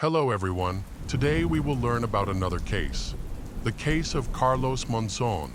Hello everyone. Today we will learn about another case. The case of Carlos Monzon.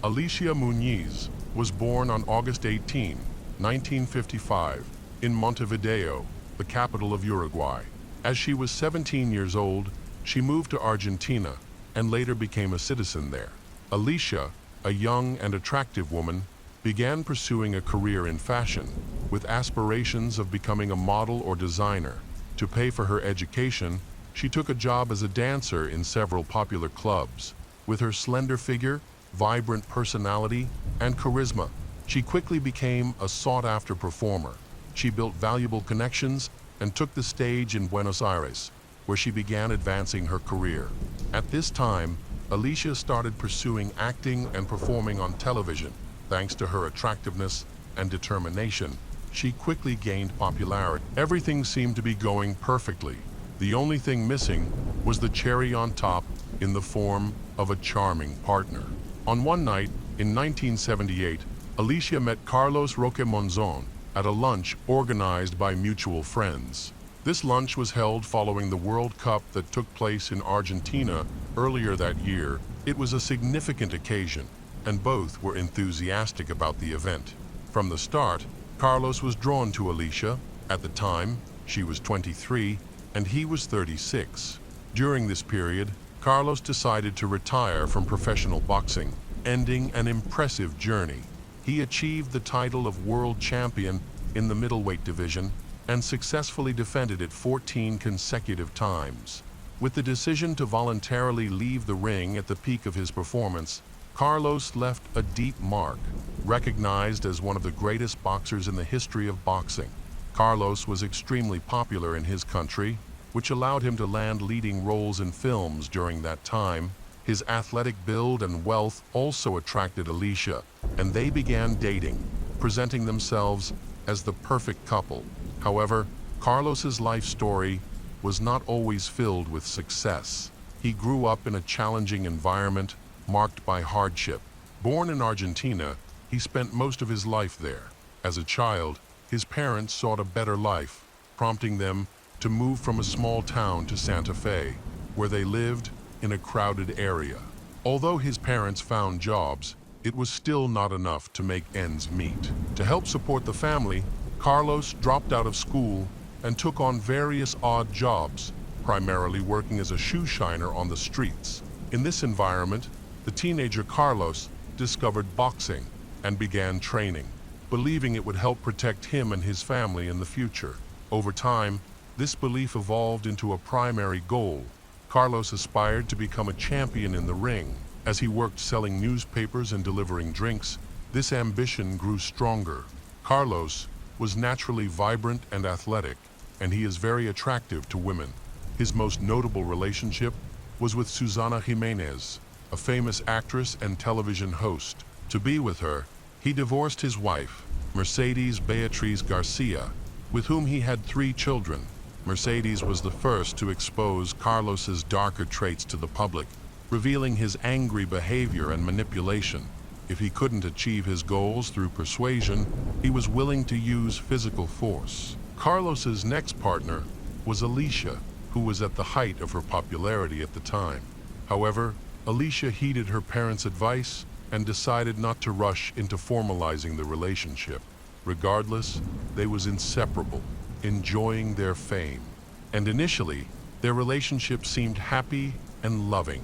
Alicia Muñiz was born on August 18, 1955, in Montevideo, the capital of Uruguay. As she was 17 years old, she moved to Argentina and later became a citizen there. Alicia, a young and attractive woman, began pursuing a career in fashion, with aspirations of becoming a model or designer. To pay for her education, she took a job as a dancer in several popular clubs. With her slender figure, vibrant personality, and charisma, she quickly became a sought-after performer. She built valuable connections and took the stage in Buenos Aires, where she began advancing her career. At this time, Alicia started pursuing acting and performing on television. Thanks to her attractiveness and determination, she quickly gained popularity. Everything seemed to be going perfectly. The only thing missing was the cherry on top in the form of a charming partner. On one night in 1978, Alicia met Carlos Roque Monzon at a lunch organized by mutual friends. This lunch was held following the World Cup that took place in Argentina earlier that year. It was a significant occasion, and both were enthusiastic about the event. From the start, Carlos was drawn to Alicia. At the time, she was 23 and he was 36. During this period, Carlos decided to retire from professional boxing, ending an impressive journey. He achieved the title of world champion in the middleweight division and successfully defended it 14 consecutive times. With the decision to voluntarily leave the ring at the peak of his performance, Carlos left a deep mark. Recognized as one of the greatest boxers in the history of boxing, Carlos was extremely popular in his country, which allowed him to land leading roles in films during that time. His athletic build and wealth also attracted Alicia, and they began dating, presenting themselves as the perfect couple. However, Carlos's life story was not always filled with success. He grew up in a challenging environment marked by hardship. Born in Argentina, he spent most of his life there. As a child, his parents sought a better life, prompting them to move from a small town to Santa Fe, where they lived in a crowded area. Although his parents found jobs, it was still not enough to make ends meet. To help support the family, Carlos dropped out of school and took on various odd jobs, primarily working as a shoe shiner on the streets. In this environment, the teenager Carlos discovered boxing and began training, believing it would help protect him and his family in the future. Over time, this belief evolved into a primary goal. Carlos aspired to become a champion in the ring. As he worked selling newspapers and delivering drinks, this ambition grew stronger. Carlos was naturally vibrant and athletic, and he is very attractive to women. His most notable relationship was with Susana Jimenez, a famous actress and television host. To be with her, he divorced his wife, Mercedes Beatriz Garcia, with whom he had 3 children. Mercedes was the first to expose Carlos's darker traits to the public, revealing his angry behavior and manipulation. If he couldn't achieve his goals through persuasion, he was willing to use physical force. Carlos's next partner was Alicia, who was at the height of her popularity at the time. However, Alicia heeded her parents' advice and decided not to rush into formalizing the relationship. Regardless, they was inseparable, enjoying their fame. And initially, their relationship seemed happy and loving.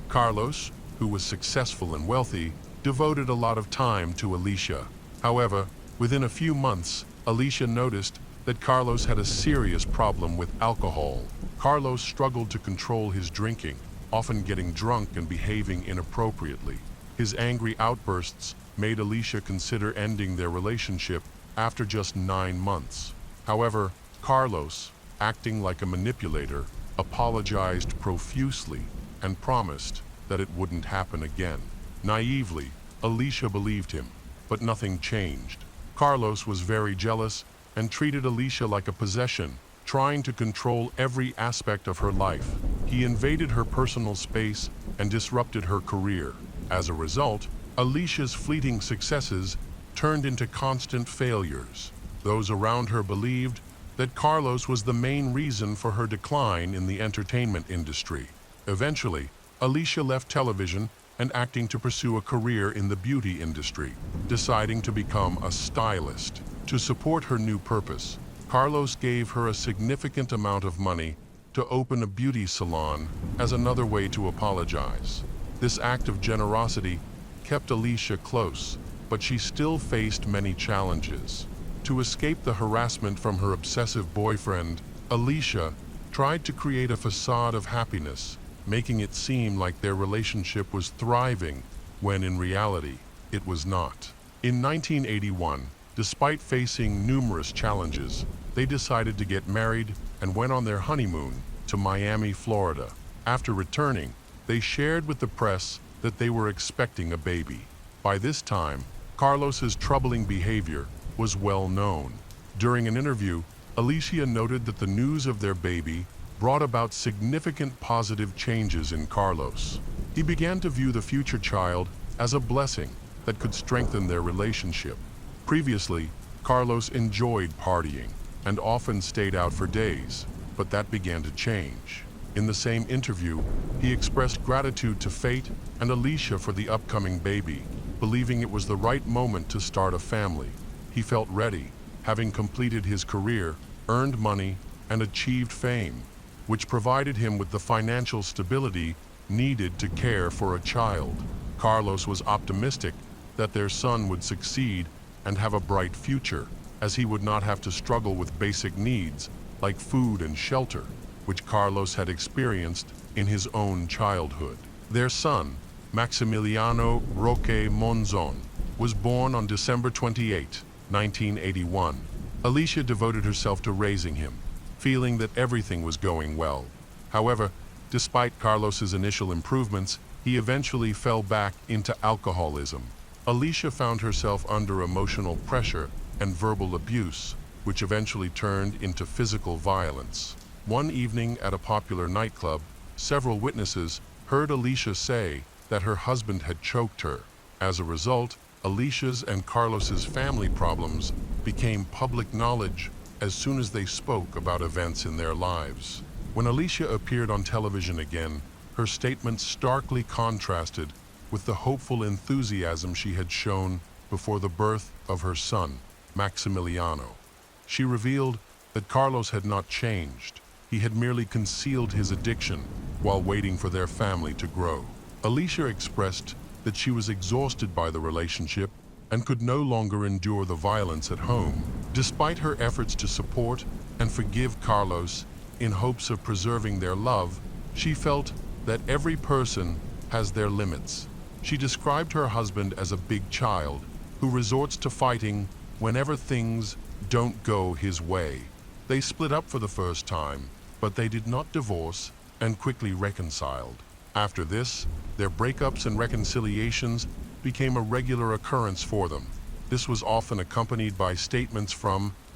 Carlos, who was successful and wealthy, devoted a lot of time to Alicia. However, within a few months, Alicia noticed that Carlos had a serious problem with alcohol. Carlos struggled to control his drinking, often getting drunk and behaving inappropriately. His angry outbursts made Alicia consider ending their relationship after just 9 months. However, Carlos, acting like a manipulator, apologized profusely and promised that it wouldn't happen again. Naively, Alicia believed him, but nothing changed. Carlos was very jealous and treated Alicia like a possession, trying to control every aspect of her life. He invaded her personal space and disrupted her career. As a result, Alicia's fleeting successes turned into constant failures. Those around her believed that Carlos was the main reason for her decline in the entertainment industry. Eventually, Alicia left television and acting to pursue a career in the beauty industry, deciding to become a stylist. To support her new purpose, Carlos gave her a significant amount of money to open a beauty salon as another way to apologize. This act of generosity kept Alicia close, but she still faced many challenges. To escape the harassment from her obsessive boyfriend, Alicia tried to create a facade of happiness, making it seem like their relationship was thriving when in reality it was not. In 1981, despite facing numerous challenges, they decided to get married and went on their honeymoon to Miami, Florida. After returning, they shared with the press that they were expecting a baby. By this time, Carlos's troubling behavior was well known. During an interview, Alicia noted that the news of their baby brought about significant positive changes in Carlos. He began to view the future child as a blessing that could strengthen their relationship. Previously, Carlos enjoyed partying and often stayed out for days, but that began to change. In the same interview, he expressed gratitude to fate and Alicia for the upcoming baby, believing it was the right moment to start a family. He felt ready, having completed his career, earned money, and achieved fame, which provided him with the financial stability needed to care for a child. Carlos was optimistic that their son would succeed and have a bright future, as he would not have to struggle with basic needs like food and shelter, which Carlos had experienced in his own childhood. Their son, Maximiliano Roque Monzon, was born on December 28, 1981. Alicia devoted herself to raising him, feeling that everything was going well. However, despite Carlos's initial improvements, he eventually fell back into alcoholism. Alicia found herself under emotional pressure and verbal abuse, which eventually turned into physical violence. One evening at a popular nightclub, several witnesses heard Alicia say that her husband had choked her. As a result, Alicia's and Carlos's family problems became public knowledge as soon as they spoke about events in their lives. When Alicia appeared on television again, her statements starkly contrasted with the hopeful enthusiasm she had shown before the birth of her son, Maximiliano. She revealed that Carlos had not changed. He had merely concealed his addiction while waiting for their family to grow. Alicia expressed that she was exhausted by the relationship and could no longer endure the violence at home. Despite her efforts to support and forgive Carlos in hopes of preserving their love, she felt that every person has their limits. She described her husband as a big child who resorts to fighting whenever things don't go his way. They split up for the first time, but they did not divorce and quickly reconciled. After this, their breakups and reconciliations became a regular occurrence for them. This was often accompanied by statements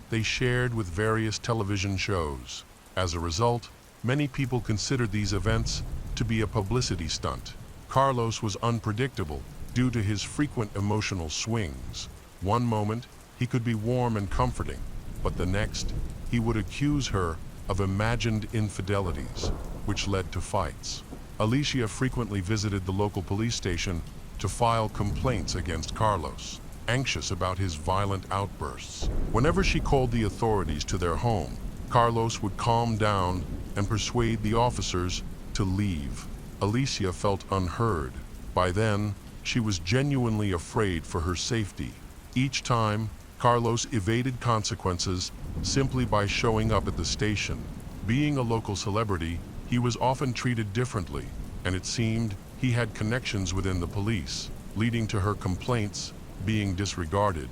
they shared with various television shows. As a result, many people considered these events to be a publicity stunt. Carlos was unpredictable due to his frequent emotional swings. One moment, he could be warm and comforting, but the next, he would accuse her of imagined infidelities, which led to fights. Alicia frequently visited the local police station to file complaints against Carlos, anxious about his violent outbursts. Whenever she called the authorities to their home, Carlos would calm down and persuade the officers to leave. Alicia felt unheard. By then, she was genuinely afraid for her safety. Each time, Carlos evaded consequences simply by showing up at the station. Being a local celebrity, he was often treated differently, and it seemed he had connections within the police, leading to her complaints being disregarded.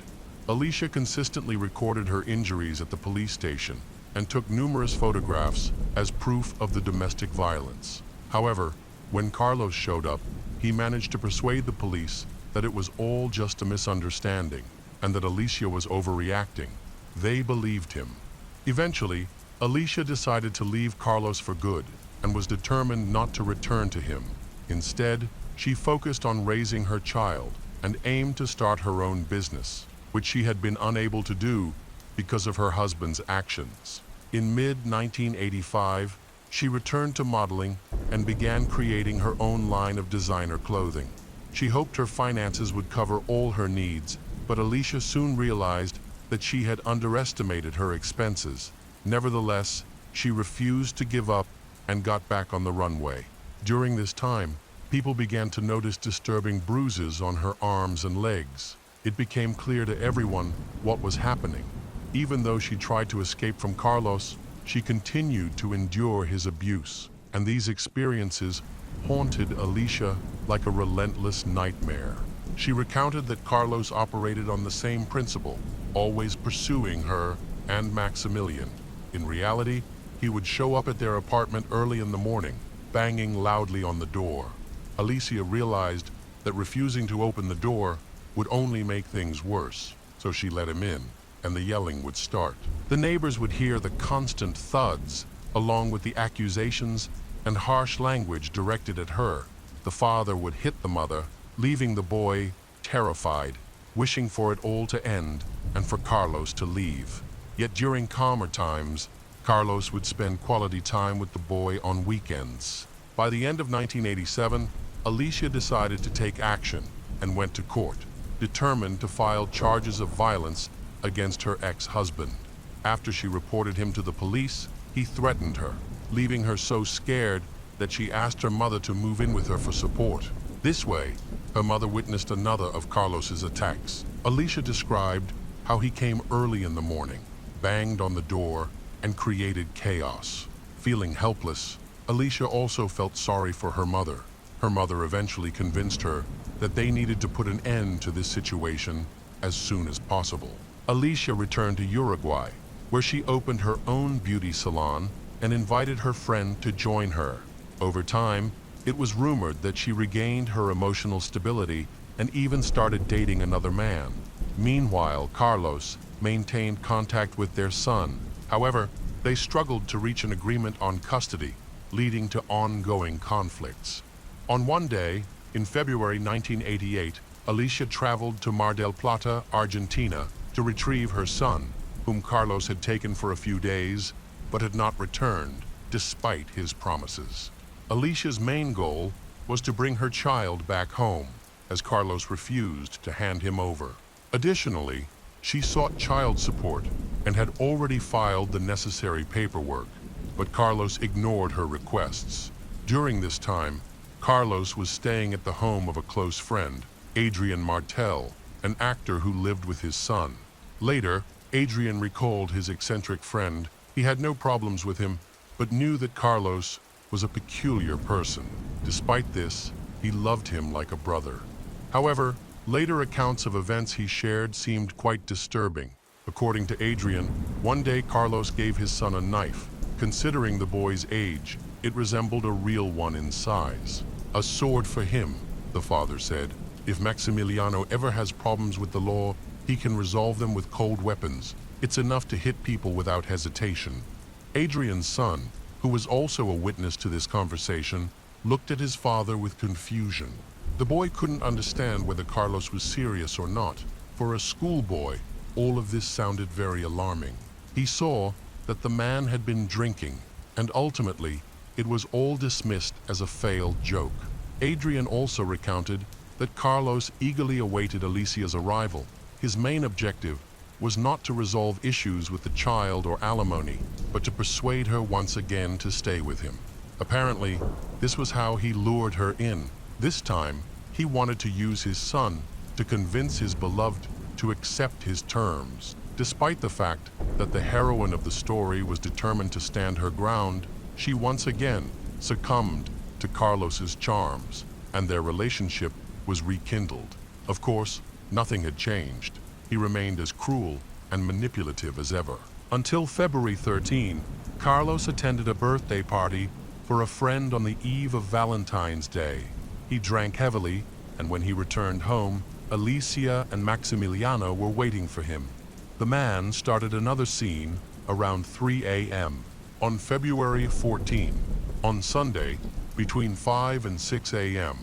Alicia consistently recorded her injuries at the police station and took numerous photographs as proof of the domestic violence. However, when Carlos showed up, he managed to persuade the police that it was all just a misunderstanding and that Alicia was overreacting. They believed him. Eventually, Alicia decided to leave Carlos for good and was determined not to return to him. Instead, she focused on raising her child and aimed to start her own business, which she had been unable to do because of her husband's actions. In mid-1985, she returned to modeling and began creating her own line of designer clothing. She hoped her finances would cover all her needs, but Alicia soon realized that she had underestimated her expenses. Nevertheless, she refused to give up and got back on the runway. During this time, people began to notice disturbing bruises on her arms and legs. It became clear to everyone what was happening. Even though she tried to escape from Carlos, she continued to endure his abuse, and these experiences haunted Alicia like a relentless nightmare. She recounted that Carlos operated on the same principle, always pursuing her and Maximilian. In reality, he would show up at their apartment early in the morning, banging loudly on the door. Alicia realized that refusing to open the door would only make things worse, so she let him in, and the yelling would start. The neighbors would hear the constant thuds, along with the accusations and harsh language directed at her. The father would hit the mother, leaving the boy terrified, wishing for it all to end and for Carlos to leave. Yet during calmer times, Carlos would spend quality time with the boy on weekends. By the end of 1987, Alicia decided to take action and went to court, determined to file charges of violence against her ex-husband. After she reported him to the police, he threatened her, leaving her so scared that she asked her mother to move in with her for support. This way, her mother witnessed another of Carlos's attacks. Alicia described how he came early in the morning, banged on the door, and created chaos. Feeling helpless, Alicia also felt sorry for her mother. Her mother eventually convinced her that they needed to put an end to this situation as soon as possible. Alicia returned to Uruguay, where she opened her own beauty salon and invited her friend to join her. Over time, it was rumored that she regained her emotional stability and even started dating another man. Meanwhile, Carlos maintained contact with their son. However, they struggled to reach an agreement on custody, leading to ongoing conflicts. On one day, in February 1988, Alicia traveled to Mar del Plata, Argentina, to retrieve her son, whom Carlos had taken for a few days, but had not returned, despite his promises. Alicia's main goal was to bring her child back home, as Carlos refused to hand him over. Additionally, she sought child support and had already filed the necessary paperwork, but Carlos ignored her requests. During this time, Carlos was staying at the home of a close friend, Adrian Martel, an actor who lived with his son. Later, Adrian recalled his eccentric friend. He had no problems with him, but knew that Carlos was a peculiar person. Despite this, he loved him like a brother. However, later accounts of events he shared seemed quite disturbing. According to Adrian, one day Carlos gave his son a knife. Considering the boy's age, it resembled a real one in size. A sword for him, the father said. If Maximiliano ever has problems with the law, he can resolve them with cold weapons. It's enough to hit people without hesitation. Adrian's son, who was also a witness to this conversation, looked at his father with confusion. The boy couldn't understand whether Carlos was serious or not. For a schoolboy, all of this sounded very alarming. He saw that the man had been drinking, and ultimately, it was all dismissed as a failed joke. Adrian also recounted that Carlos eagerly awaited Alicia's arrival. His main objective was not to resolve issues with the child or alimony, but to persuade her once again to stay with him. Apparently, this was how he lured her in. This time, he wanted to use his son to convince his beloved to accept his terms. Despite the fact that the heroine of the story was determined to stand her ground, she once again succumbed to Carlos's charms, and their relationship was rekindled. Of course, nothing had changed. He remained as cruel and manipulative as ever. Until February 13, Carlos attended a birthday party for a friend on the eve of Valentine's Day. He drank heavily, and when he returned home, Alicia and Maximiliano were waiting for him. The man started another scene around 3 a.m. on February 14. On Sunday, between 5 and 6 a.m.,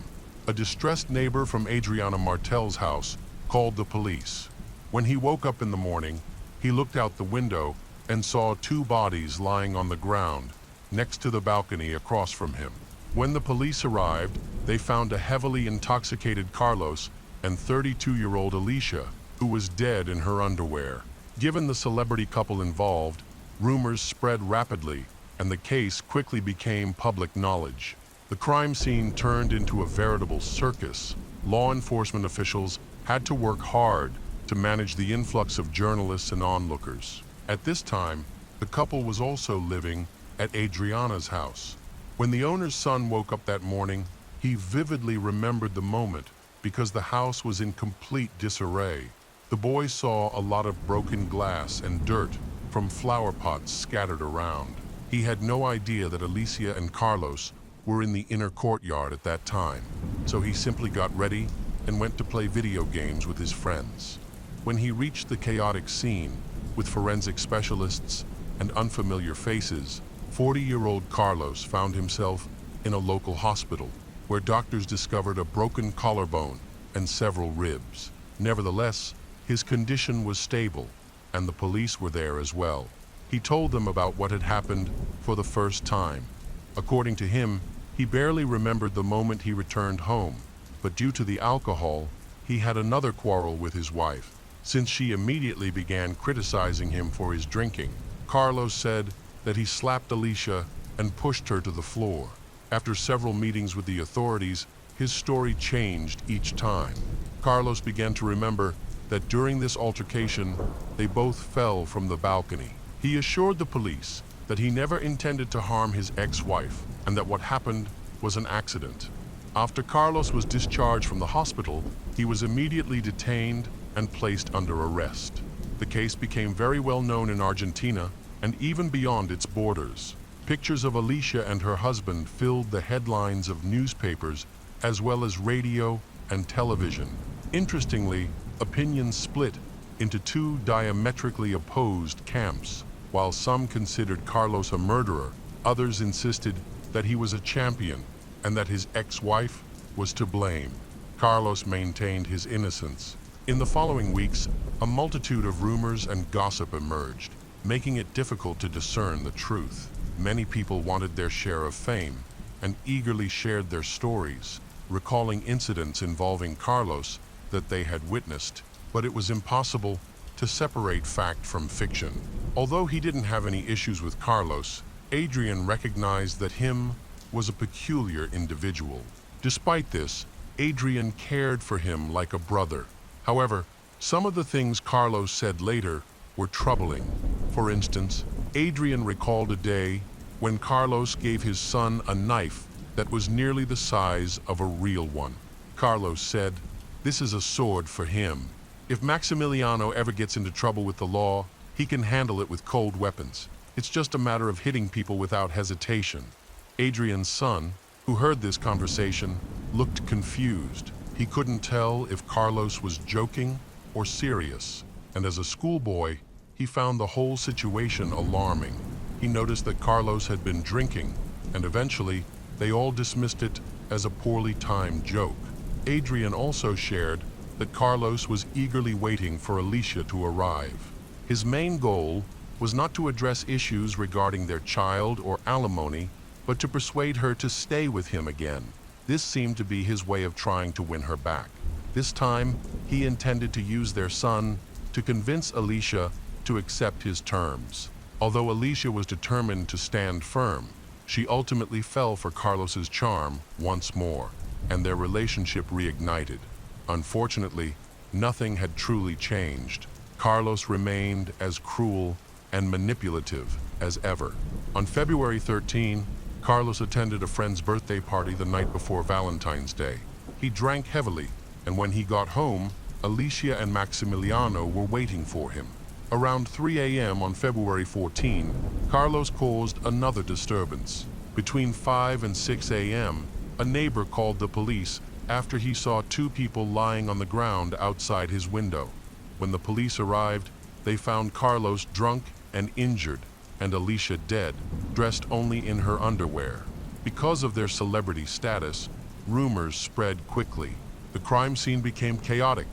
a distressed neighbor from Adriana Martel's house called the police. When he woke up in the morning, He looked out the window and saw two bodies lying on the ground next to the balcony across from him. When the police arrived, they found a heavily intoxicated Carlos and 32-year-old Alicia, who was dead in her underwear. Given the celebrity couple involved, rumors spread rapidly, and the case quickly became public knowledge. The crime scene turned into a veritable circus. Law enforcement officials had to work hard to manage the influx of journalists and onlookers. At this time, the couple was also living at Adriana's house. When the owner's son woke up that morning, he vividly remembered the moment because the house was in complete disarray. The boy saw a lot of broken glass and dirt from flower pots scattered around. He had no idea that Alicia and Carlos were in the inner courtyard at that time, so he simply got ready and went to play video games with his friends. When he reached the chaotic scene, with forensic specialists and unfamiliar faces, 40-year-old Carlos found himself in a local hospital, where doctors discovered a broken collarbone and several ribs. Nevertheless, his condition was stable, and the police were there as well. He told them about what had happened for the first time. According to him, he barely remembered the moment he returned home, but due to the alcohol, he had another quarrel with his wife, since she immediately began criticizing him for his drinking. Carlos said that he slapped Alicia and pushed her to the floor. After several meetings with the authorities, his story changed each time. Carlos began to remember that during this altercation, they both fell from the balcony. He assured the police that he never intended to harm his ex-wife and that what happened was an accident. After Carlos was discharged from the hospital, he was immediately detained and placed under arrest. The case became very well known in Argentina and even beyond its borders. Pictures of Alicia and her husband filled the headlines of newspapers as well as radio and television. Interestingly, opinions split into two diametrically opposed camps. While some considered Carlos a murderer, others insisted that he was a champion and that his ex-wife was to blame. Carlos maintained his innocence. In the following weeks, a multitude of rumors and gossip emerged, making it difficult to discern the truth. Many people wanted their share of fame and eagerly shared their stories, recalling incidents involving Carlos that they had witnessed, but it was impossible to separate fact from fiction. Although he didn't have any issues with Carlos, Adrian recognized that him was a peculiar individual. Despite this, Adrian cared for him like a brother. However, some of the things Carlos said later were troubling. For instance, Adrian recalled a day when Carlos gave his son a knife that was nearly the size of a real one. Carlos said, "This is a sword for him. If Maximiliano ever gets into trouble with the law, he can handle it with cold weapons. It's just a matter of hitting people without hesitation." Adrian's son, who heard this conversation, looked confused. He couldn't tell if Carlos was joking or serious, and as a schoolboy, he found the whole situation alarming. He noticed that Carlos had been drinking, and eventually, they all dismissed it as a poorly timed joke. Adrian also shared that Carlos was eagerly waiting for Alicia to arrive. His main goal was not to address issues regarding their child or alimony, but to persuade her to stay with him again. This seemed to be his way of trying to win her back. This time, he intended to use their son to convince Alicia to accept his terms. Although Alicia was determined to stand firm, she ultimately fell for Carlos's charm once more, and their relationship reignited. Unfortunately, nothing had truly changed. Carlos remained as cruel and manipulative as ever. On February 13, Carlos attended a friend's birthday party the night before Valentine's Day. He drank heavily, and when he got home, Alicia and Maximiliano were waiting for him. Around 3 a.m. on February 14, Carlos caused another disturbance. Between 5 and 6 a.m., a neighbor called the police after he saw two people lying on the ground outside his window. When the police arrived, they found Carlos drunk and injured, and Alicia dead, dressed only in her underwear. Because of their celebrity status, rumors spread quickly. The crime scene became chaotic,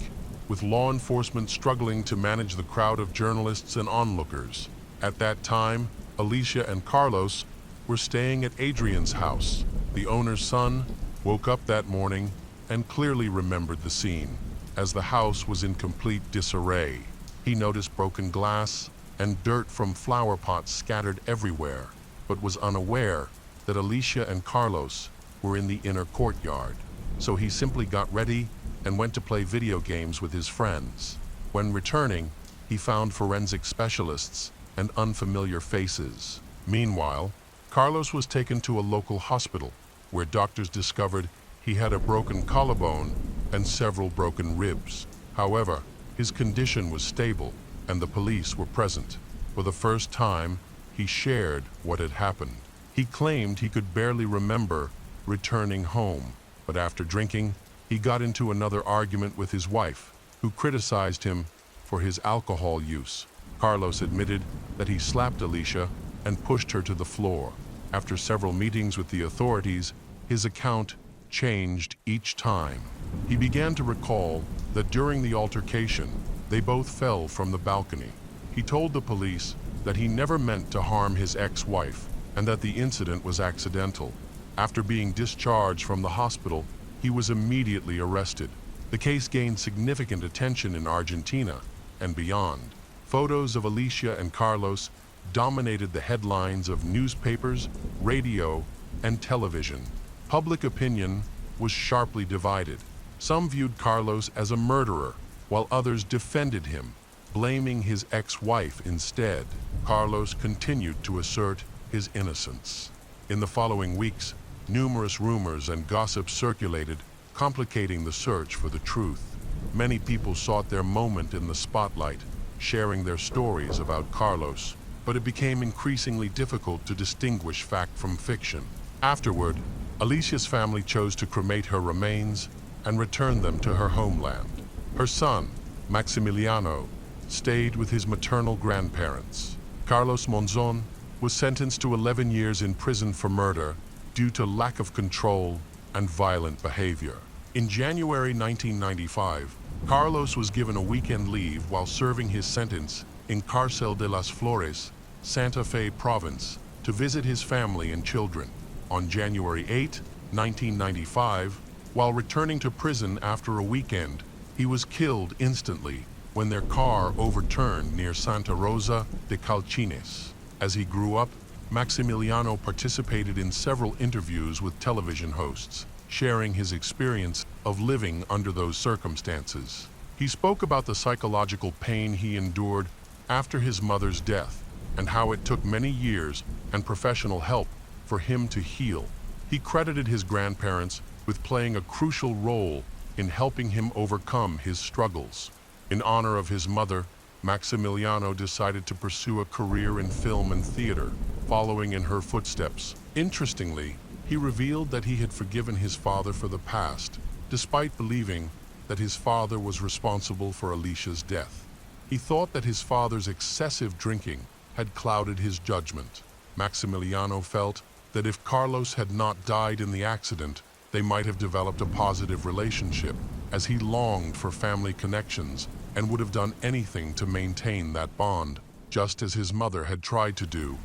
with law enforcement struggling to manage the crowd of journalists and onlookers. At that time, Alicia and Carlos were staying at Adrian's house. The owner's son woke up that morning and clearly remembered the scene, as the house was in complete disarray. He noticed broken glass and dirt from flower pots scattered everywhere, but was unaware that Alicia and Carlos were in the inner courtyard. So he simply got ready and went to play video games with his friends. When returning, he found forensic specialists and unfamiliar faces. Meanwhile, Carlos was taken to a local hospital where doctors discovered he had a broken collarbone and several broken ribs. However, his condition was stable and the police were present. For the first time, he shared what had happened. He claimed he could barely remember returning home, but after drinking, he got into another argument with his wife, who criticized him for his alcohol use. Carlos admitted that he slapped Alicia and pushed her to the floor. After several meetings with the authorities, his account changed each time. He began to recall that during the altercation, they both fell from the balcony. He told the police that he never meant to harm his ex-wife and that the incident was accidental. After being discharged from the hospital, he was immediately arrested. The case gained significant attention in Argentina and beyond. Photos of Alicia and Carlos dominated the headlines of newspapers, radio, and television. Public opinion was sharply divided. Some viewed Carlos as a murderer, while others defended him, blaming his ex-wife instead. Carlos continued to assert his innocence. In the following weeks, numerous rumors and gossip circulated, complicating the search for the truth. Many people sought their moment in the spotlight, sharing their stories about Carlos, but it became increasingly difficult to distinguish fact from fiction. Afterward, Alicia's family chose to cremate her remains and return them to her homeland. Her son, Maximiliano, stayed with his maternal grandparents. Carlos Monzon was sentenced to 11 years in prison for murder due to lack of control and violent behavior. In January 1995, Carlos was given a weekend leave while serving his sentence in Cárcel de las Flores, Santa Fe province, to visit his family and children. On January 8, 1995, while returning to prison after a weekend, he was killed instantly when their car overturned near Santa Rosa de Calchines. As he grew up, Maximiliano participated in several interviews with television hosts, sharing his experience of living under those circumstances. He spoke about the psychological pain he endured after his mother's death and how it took many years and professional help for him to heal. He credited his grandparents with playing a crucial role in helping him overcome his struggles. In honor of his mother, Maximiliano decided to pursue a career in film and theater, following in her footsteps. Interestingly, he revealed that he had forgiven his father for the past, despite believing that his father was responsible for Alicia's death. He thought that his father's excessive drinking had clouded his judgment. Maximiliano felt that if Carlos had not died in the accident, they might have developed a positive relationship, as he longed for family connections and would have done anything to maintain that bond, just as his mother had tried to do.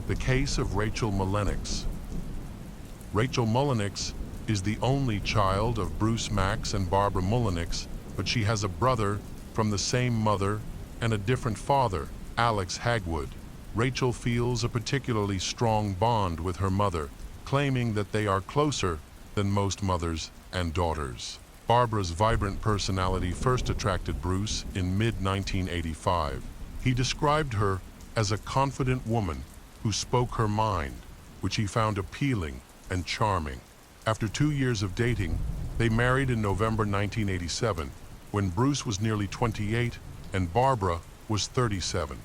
The case of Rachel Mullenix. Rachel Mullenix is the only child of Bruce Max and Barbara Mullenix, but she has a brother from the same mother and a different father, Alex Hagwood. Rachel feels a particularly strong bond with her mother, claiming that they are closer than most mothers and daughters. Barbara's vibrant personality first attracted Bruce in mid-1985. He described her as a confident woman who spoke her mind, which he found appealing and charming. After 2 years of dating, they married in November 1987, when Bruce was nearly 28 and Barbara was 37.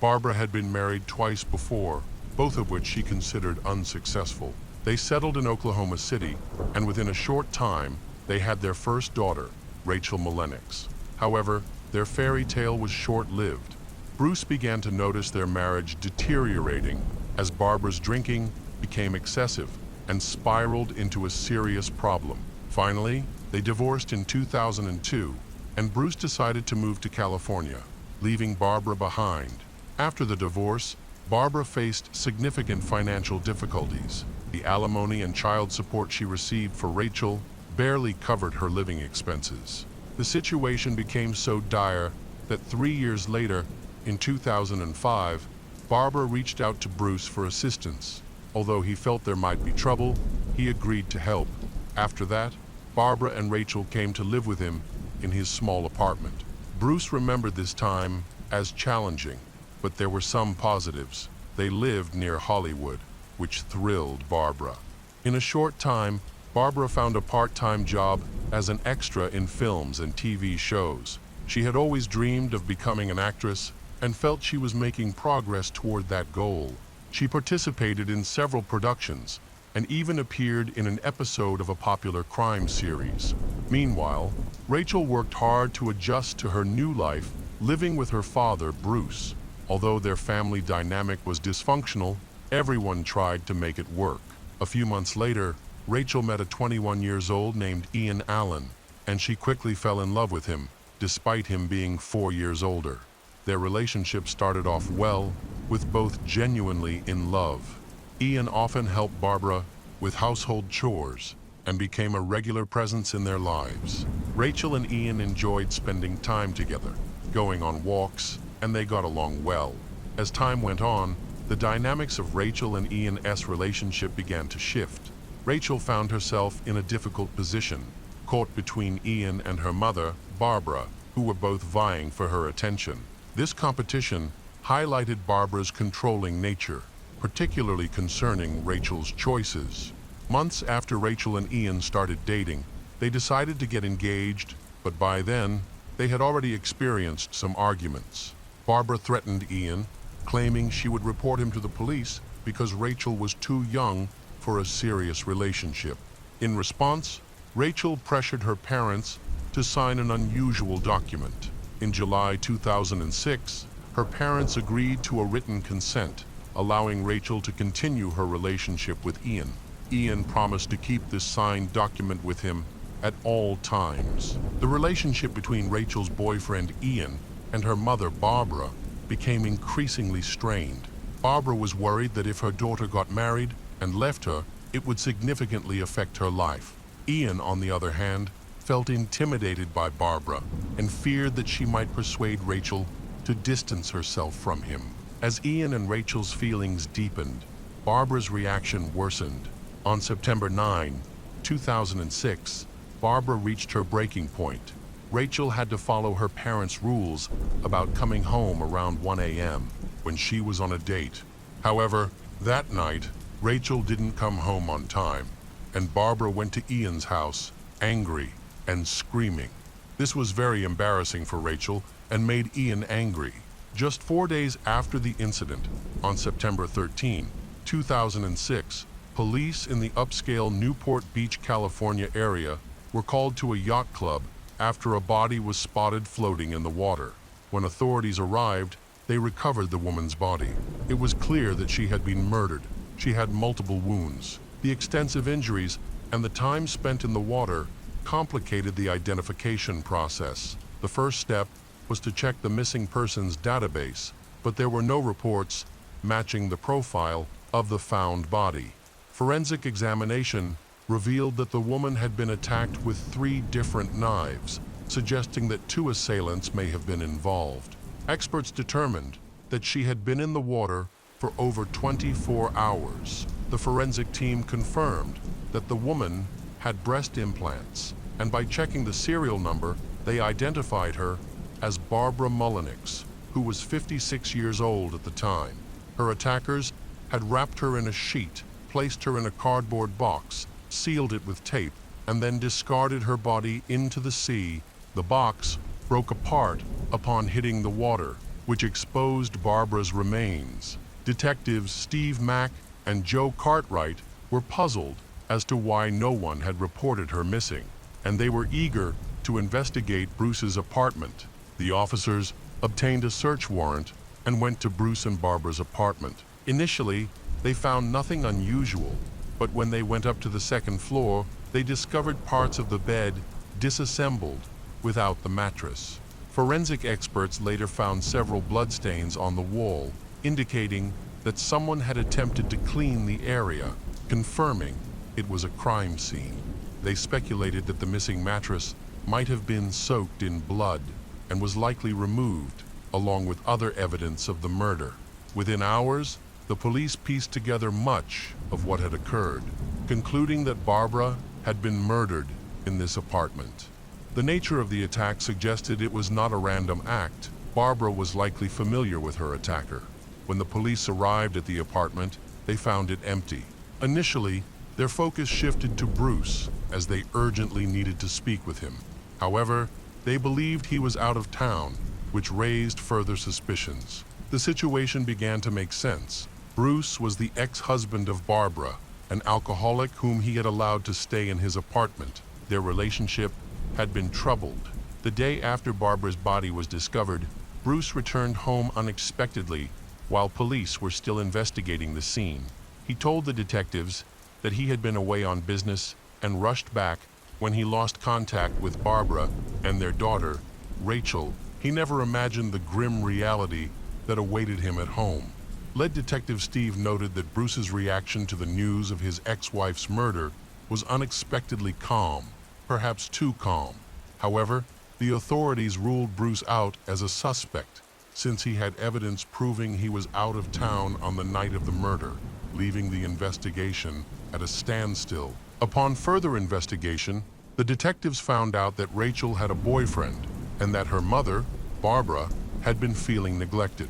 Barbara had been married twice before, both of which she considered unsuccessful. They settled in Oklahoma City, and within a short time, they had their first daughter, Rachel Mullenix. However, their fairy tale was short-lived. Bruce began to notice their marriage deteriorating as Barbara's drinking became excessive and spiraled into a serious problem. Finally, They divorced in 2002, and Bruce decided to move to California, leaving Barbara behind. After the divorce, Barbara faced significant financial difficulties. The alimony and child support she received for Rachel barely covered her living expenses. The situation became so dire that 3 years later, in 2005, Barbara reached out to Bruce for assistance. Although he felt there might be trouble, he agreed to help. After that, Barbara and Rachel came to live with him in his small apartment. Bruce remembered this time as challenging, but there were some positives. They lived near Hollywood, which thrilled Barbara. In a short time, Barbara found a part-time job as an extra in films and TV shows. She had always dreamed of becoming an actress and felt she was making progress toward that goal. She participated in several productions and even appeared in an episode of a popular crime series. Meanwhile, Rachel worked hard to adjust to her new life, living with her father, Bruce. Although their family dynamic was dysfunctional, everyone tried to make it work. A few months later, Rachel met a 21-year-old named Ian Allen, and she quickly fell in love with him, despite him being 4 years older. Their relationship started off well, with both genuinely in love. Ian often helped Barbara with household chores and became a regular presence in their lives. Rachel and Ian enjoyed spending time together, going on walks, and they got along well. As time went on, the dynamics of Rachel and Ian's relationship began to shift. Rachel found herself in a difficult position, caught between Ian and her mother, Barbara, who were both vying for her attention. This competition highlighted Barbara's controlling nature, particularly concerning Rachel's choices. Months after Rachel and Ian started dating, they decided to get engaged, but by then, they had already experienced some arguments. Barbara threatened Ian, claiming she would report him to the police because Rachel was too young for a serious relationship. In response, Rachel pressured her parents to sign an unusual document. In July 2006, her parents agreed to a written consent, allowing Rachel to continue her relationship with Ian. Ian promised to keep this signed document with him at all times. The relationship between Rachel's boyfriend Ian and her mother Barbara became increasingly strained. Barbara was worried that if her daughter got married and left her, it would significantly affect her life. Ian, on the other hand, felt intimidated by Barbara and feared that she might persuade Rachel to distance herself from him. As Ian and Rachel's feelings deepened, Barbara's reaction worsened. On September 9, 2006, Barbara reached her breaking point. Rachel had to follow her parents' rules about coming home around 1 a.m. when she was on a date. However, that night, Rachel didn't come home on time, and Barbara went to Ian's house, angry and screaming. This was very embarrassing for Rachel and made Ian angry. Just 4 days after the incident, on September 13, 2006, police in the upscale Newport Beach, California area were called to a yacht club after a body was spotted floating in the water. When authorities arrived, they recovered the woman's body. It was clear that she had been murdered. She had multiple wounds. The extensive injuries and the time spent in the water complicated the identification process. The first step was to check the missing persons database, but there were no reports matching the profile of the found body. Forensic examination revealed that the woman had been attacked with 3 different knives, suggesting that 2 assailants may have been involved. Experts determined that she had been in the water for over 24 hours. The forensic team confirmed that the woman had breast implants, and by checking the serial number, they identified her as Barbara Mullenix, who was 56 years old at the time. Her attackers had wrapped her in a sheet, placed her in a cardboard box, sealed it with tape, and then discarded her body into the sea. The box broke apart upon hitting the water, which exposed Barbara's remains. Detectives Steve Mack and Joe Cartwright were puzzled as to why no one had reported her missing, and they were eager to investigate Bruce's apartment. The officers obtained a search warrant and went to Bruce and Barbara's apartment. Initially, they found nothing unusual, but when they went up to the second floor, they discovered parts of the bed disassembled without the mattress. Forensic experts later found several bloodstains on the wall, indicating that someone had attempted to clean the area, confirming it was a crime scene. They speculated that the missing mattress might have been soaked in blood and was likely removed, along with other evidence of the murder. Within hours, the police pieced together much of what had occurred, concluding that Barbara had been murdered in this apartment. The nature of the attack suggested it was not a random act. Barbara was likely familiar with her attacker. When the police arrived at the apartment, they found it empty. Initially, their focus shifted to Bruce, as they urgently needed to speak with him. However, they believed he was out of town, which raised further suspicions. The situation began to make sense. Bruce was the ex-husband of Barbara, an alcoholic whom he had allowed to stay in his apartment. Their relationship had been troubled. The day after Barbara's body was discovered, Bruce returned home unexpectedly while police were still investigating the scene. He told the detectives that he had been away on business and rushed back when he lost contact with Barbara and their daughter, Rachel. He never imagined the grim reality that awaited him at home. Lead Detective Steve noted that Bruce's reaction to the news of his ex-wife's murder was unexpectedly calm, perhaps too calm. However, the authorities ruled Bruce out as a suspect, since he had evidence proving he was out of town on the night of the murder, leaving the investigation at a standstill. Upon further investigation, the detectives found out that Rachel had a boyfriend and that her mother, Barbara, had been feeling neglected.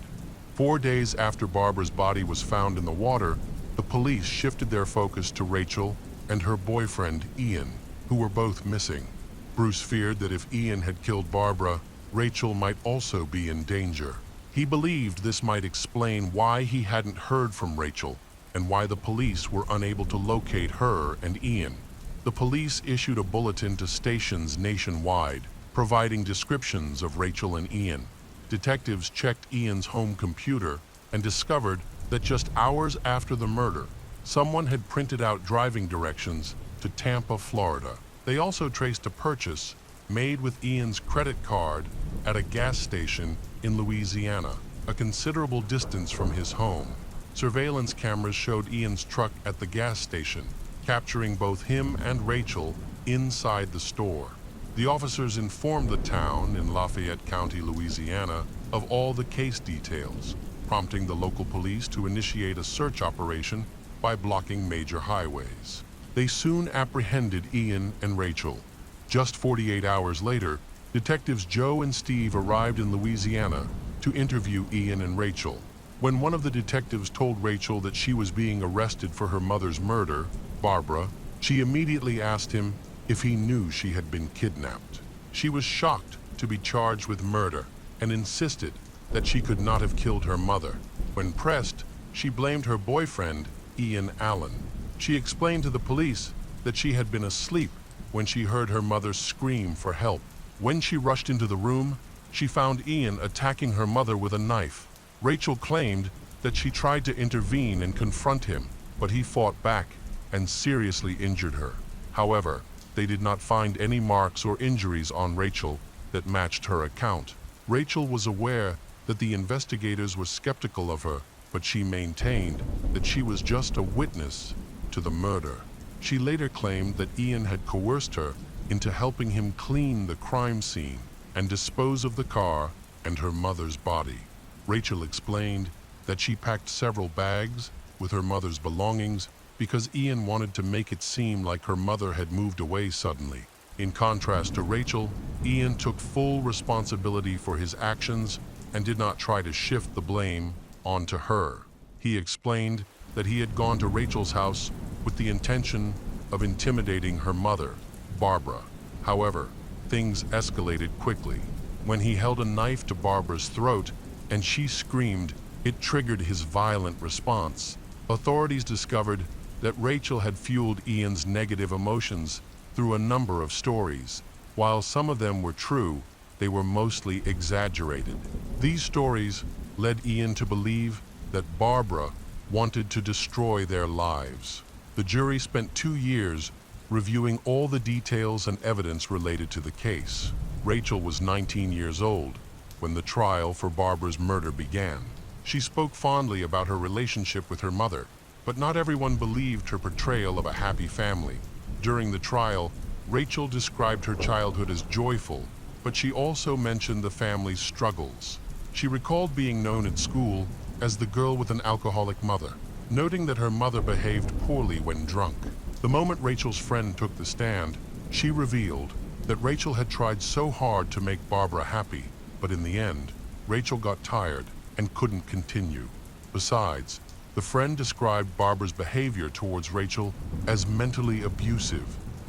4 days after Barbara's body was found in the water, the police shifted their focus to Rachel and her boyfriend, Ian, who were both missing. Bruce feared that if Ian had killed Barbara, Rachel might also be in danger. He believed this might explain why he hadn't heard from Rachel and why the police were unable to locate her and Ian. The police issued a bulletin to stations nationwide, providing descriptions of Rachel and Ian. Detectives checked Ian's home computer and discovered that just hours after the murder, someone had printed out driving directions to Tampa, Florida. They also traced a purchase made with Ian's credit card at a gas station in Louisiana, a considerable distance from his home. Surveillance cameras showed Ian's truck at the gas station, capturing both him and Rachel inside the store. The officers informed the town in Lafayette County, Louisiana, of all the case details, prompting the local police to initiate a search operation by blocking major highways. They soon apprehended Ian and Rachel. Just 48 hours later, detectives Joe and Steve arrived in Louisiana to interview Ian and Rachel. When one of the detectives told Rachel that she was being arrested for her mother's murder, Barbara, she immediately asked him if he knew she had been kidnapped. She was shocked to be charged with murder and insisted that she could not have killed her mother. When pressed, she blamed her boyfriend, Ian Allen. She explained to the police that she had been asleep when she heard her mother scream for help. When she rushed into the room, she found Ian attacking her mother with a knife. Rachel claimed that she tried to intervene and confront him, but he fought back and seriously injured her. However, they did not find any marks or injuries on Rachel that matched her account. Rachel was aware that the investigators were skeptical of her, but she maintained that she was just a witness to the murder. She later claimed that Ian had coerced her into helping him clean the crime scene and dispose of the car and her mother's body. Rachel explained that she packed several bags with her mother's belongings because Ian wanted to make it seem like her mother had moved away suddenly. In contrast to Rachel, Ian took full responsibility for his actions and did not try to shift the blame onto her. He explained that he had gone to Rachel's house with the intention of intimidating her mother, Barbara. However, things escalated quickly. When he held a knife to Barbara's throat and she screamed, it triggered his violent response. Authorities discovered that Rachel had fueled Ian's negative emotions through a number of stories. While some of them were true, they were mostly exaggerated. These stories led Ian to believe that Barbara wanted to destroy their lives. The jury spent 2 years reviewing all the details and evidence related to the case. Rachel was 19 years old when the trial for Barbara's murder began. She spoke fondly about her relationship with her mother, but not everyone believed her portrayal of a happy family. During the trial, Rachel described her childhood as joyful, but she also mentioned the family's struggles. She recalled being known at school as the girl with an alcoholic mother, noting that her mother behaved poorly when drunk. The moment Rachel's friend took the stand, she revealed that Rachel had tried so hard to make Barbara happy, but in the end, Rachel got tired and couldn't continue. Besides, the friend described Barbara's behavior towards Rachel as mentally abusive.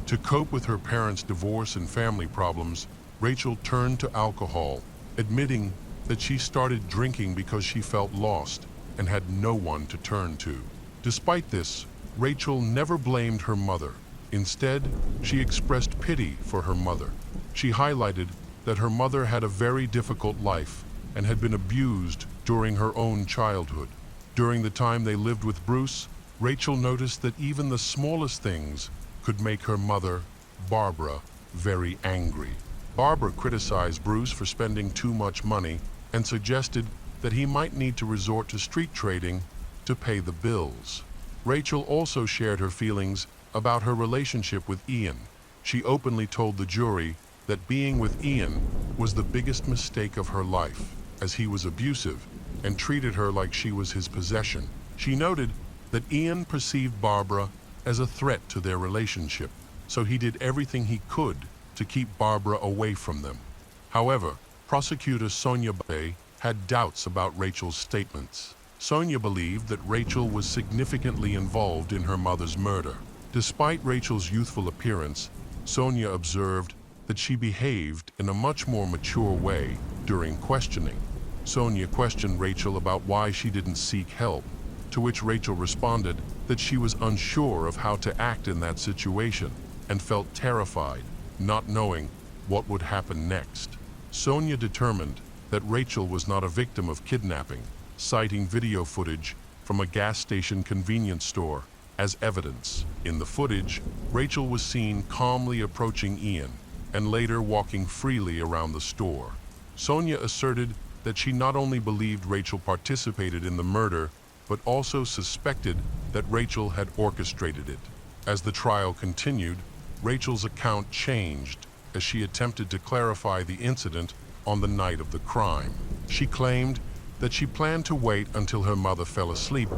To cope with her parents' divorce and family problems, Rachel turned to alcohol, admitting that she started drinking because she felt lost and had no one to turn to. Despite this, Rachel never blamed her mother. Instead, she expressed pity for her mother. She highlighted that her mother had a very difficult life and had been abused during her own childhood. During the time they lived with Bruce, Rachel noticed that even the smallest things could make her mother, Barbara, very angry. Barbara criticized Bruce for spending too much money and suggested that he might need to resort to street trading to pay the bills. Rachel also shared her feelings about her relationship with Ian. She openly told the jury that being with Ian was the biggest mistake of her life, as he was abusive and treated her like she was his possession. She noted that Ian perceived Barbara as a threat to their relationship, so he did everything he could to keep Barbara away from them. However, prosecutor Sonia Bay had doubts about Rachel's statements. Sonia believed that Rachel was significantly involved in her mother's murder. Despite Rachel's youthful appearance, Sonia observed that she behaved in a much more mature way during questioning. Sonia questioned Rachel about why she didn't seek help, to which Rachel responded that she was unsure of how to act in that situation and felt terrified, not knowing what would happen next. Sonia determined that Rachel was not a victim of kidnapping, citing video footage from a gas station convenience store as evidence. In the footage, Rachel was seen calmly approaching Ian and later walking freely around the store. Sonia asserted that she not only believed Rachel participated in the murder, but also suspected that Rachel had orchestrated it. As the trial continued, Rachel's account changed as she attempted to clarify the incident on the night of the crime. She claimed that she planned to wait until her mother fell asleep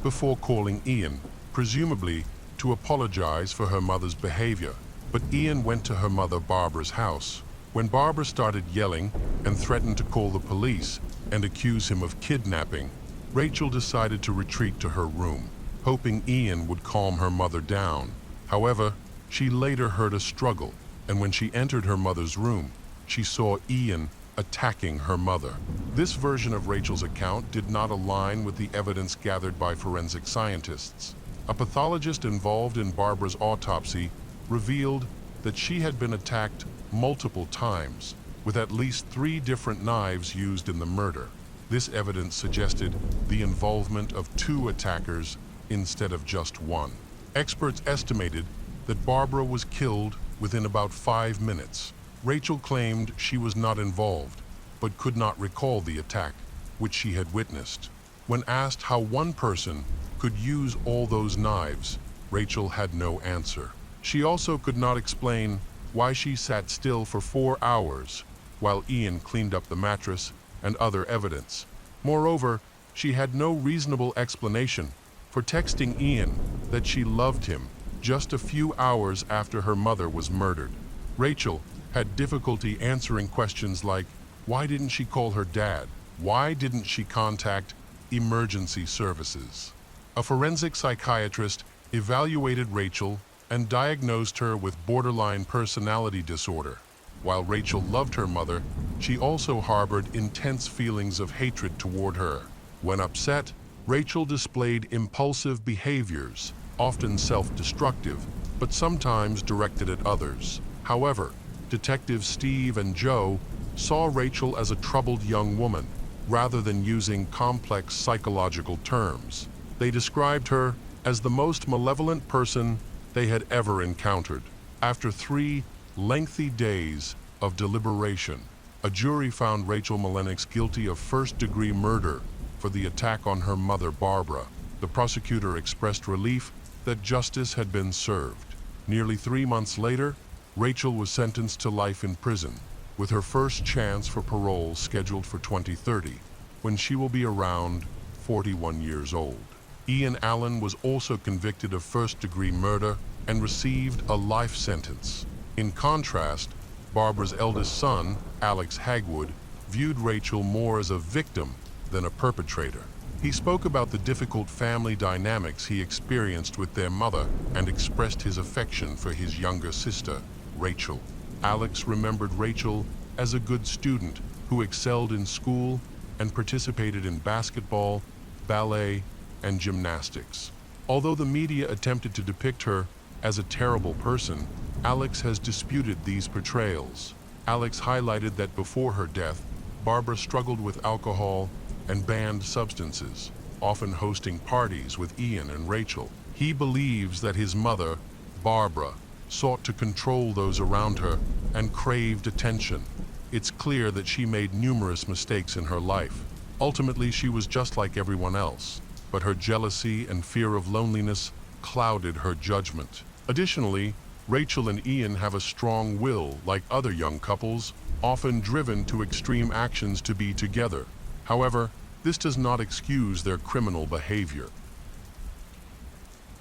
before calling Ian, presumably to apologize for her mother's behavior. But Ian went to her mother Barbara's house. When Barbara started yelling and threatened to call the police and accuse him of kidnapping, Rachel decided to retreat to her room, hoping Ian would calm her mother down. However, she later heard a struggle, and when she entered her mother's room, she saw Ian attacking her mother. This version of Rachel's account did not align with the evidence gathered by forensic scientists. A pathologist involved in Barbara's autopsy revealed that she had been attacked multiple times, with at least 3 different knives used in the murder. This evidence suggested the involvement of 2 attackers instead of just 1. Experts estimated that Barbara was killed within about 5 minutes. Rachel claimed she was not involved, but could not recall the attack, which she had witnessed. When asked how one person could use all those knives, Rachel had no answer. She also could not explain why she sat still for 4 hours while Ian cleaned up the mattress and other evidence. Moreover, she had no reasonable explanation for texting Ian that she loved him just a few hours after her mother was murdered. Rachel had difficulty answering questions like, why didn't she call her dad? Why didn't she contact emergency services? A forensic psychiatrist evaluated Rachel and diagnosed her with borderline personality disorder. While Rachel loved her mother, she also harbored intense feelings of hatred toward her. When upset, Rachel displayed impulsive behaviors, often self-destructive, but sometimes directed at others. However, Detectives Steve and Joe saw Rachel as a troubled young woman, rather than using complex psychological terms. They described her as the most malevolent person they had ever encountered. After 3 lengthy days of deliberation, a jury found Rachel Malenicz guilty of first-degree murder for the attack on her mother, Barbara. The prosecutor expressed relief that justice had been served. Nearly 3 months later, Rachel was sentenced to life in prison, with her first chance for parole scheduled for 2030, when she will be around 41 years old. Ian Allen was also convicted of first-degree murder and received a life sentence. In contrast, Barbara's eldest son, Alex Hagwood, viewed Rachel more as a victim than a perpetrator. He spoke about the difficult family dynamics he experienced with their mother and expressed his affection for his younger sister, Rachel. Alex remembered Rachel as a good student who excelled in school and participated in basketball, ballet, and gymnastics. Although the media attempted to depict her as a terrible person, Alex has disputed these portrayals. Alex highlighted that before her death, Barbara struggled with alcohol and banned substances, often hosting parties with Ian and Rachel. He believes that his mother, Barbara, sought to control those around her and craved attention. It's clear that she made numerous mistakes in her life. Ultimately, she was just like everyone else, but her jealousy and fear of loneliness clouded her judgment. Additionally, Rachel and Ian have a strong will, like other young couples, often driven to extreme actions to be together. However, this does not excuse their criminal behavior.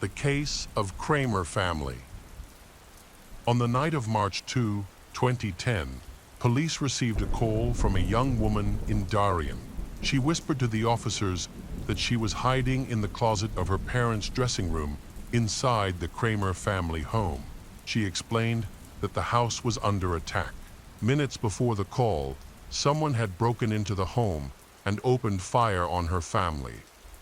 The case of Kramer family. On the night of March 2, 2010, police received a call from a young woman in Darien. She whispered to the officers that she was hiding in the closet of her parents' dressing room inside the Kramer family home. She explained that the house was under attack. Minutes before the call, someone had broken into the home and opened fire on her family.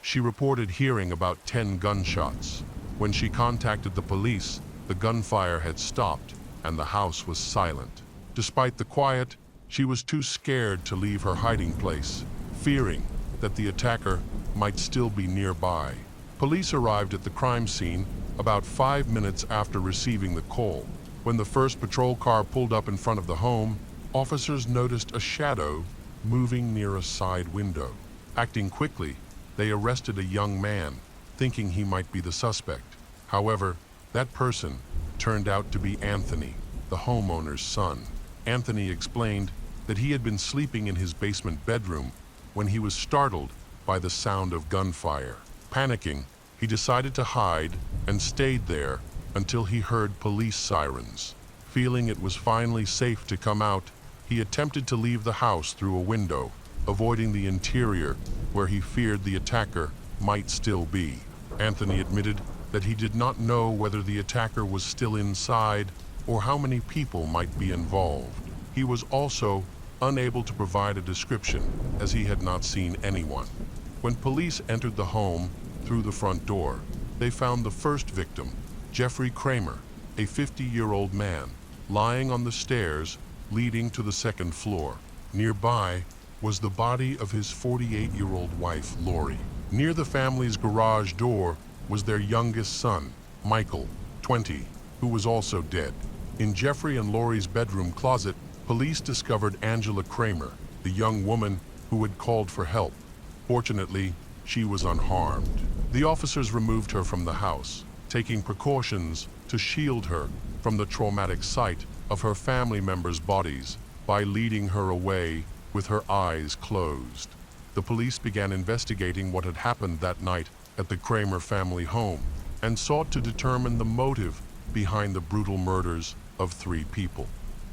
She reported hearing about 10 gunshots. When she contacted the police, the gunfire had stopped and the house was silent. Despite the quiet, she was too scared to leave her hiding place, fearing that the attacker might still be nearby. Police arrived at the crime scene about 5 minutes after receiving the call. When the first patrol car pulled up in front of the home, officers noticed a shadow moving near a side window. Acting quickly, they arrested a young man, thinking he might be the suspect. However, that person turned out to be Anthony, the homeowner's son. Anthony explained that he had been sleeping in his basement bedroom when he was startled by the sound of gunfire. Panicking, he decided to hide and stayed there until he heard police sirens. Feeling it was finally safe to come out, he attempted to leave the house through a window, avoiding the interior where he feared the attacker might still be. Anthony admitted that he did not know whether the attacker was still inside or how many people might be involved. He was also unable to provide a description, as he had not seen anyone. When police entered the home through the front door, they found the first victim, Jeffrey Kramer, a 50-year-old man, lying on the stairs leading to the second floor. Nearby was the body of his 48-year-old wife, Lori. Near the family's garage door was their youngest son, Michael, 20, who was also dead. In Jeffrey and Lori's bedroom closet, police discovered Angela Kramer, the young woman who had called for help. Fortunately, she was unharmed. The officers removed her from the house, taking precautions to shield her from the traumatic sight of her family members' bodies by leading her away with her eyes closed. The police began investigating what had happened that night at the Kramer family home and sought to determine the motive behind the brutal murders of 3 people.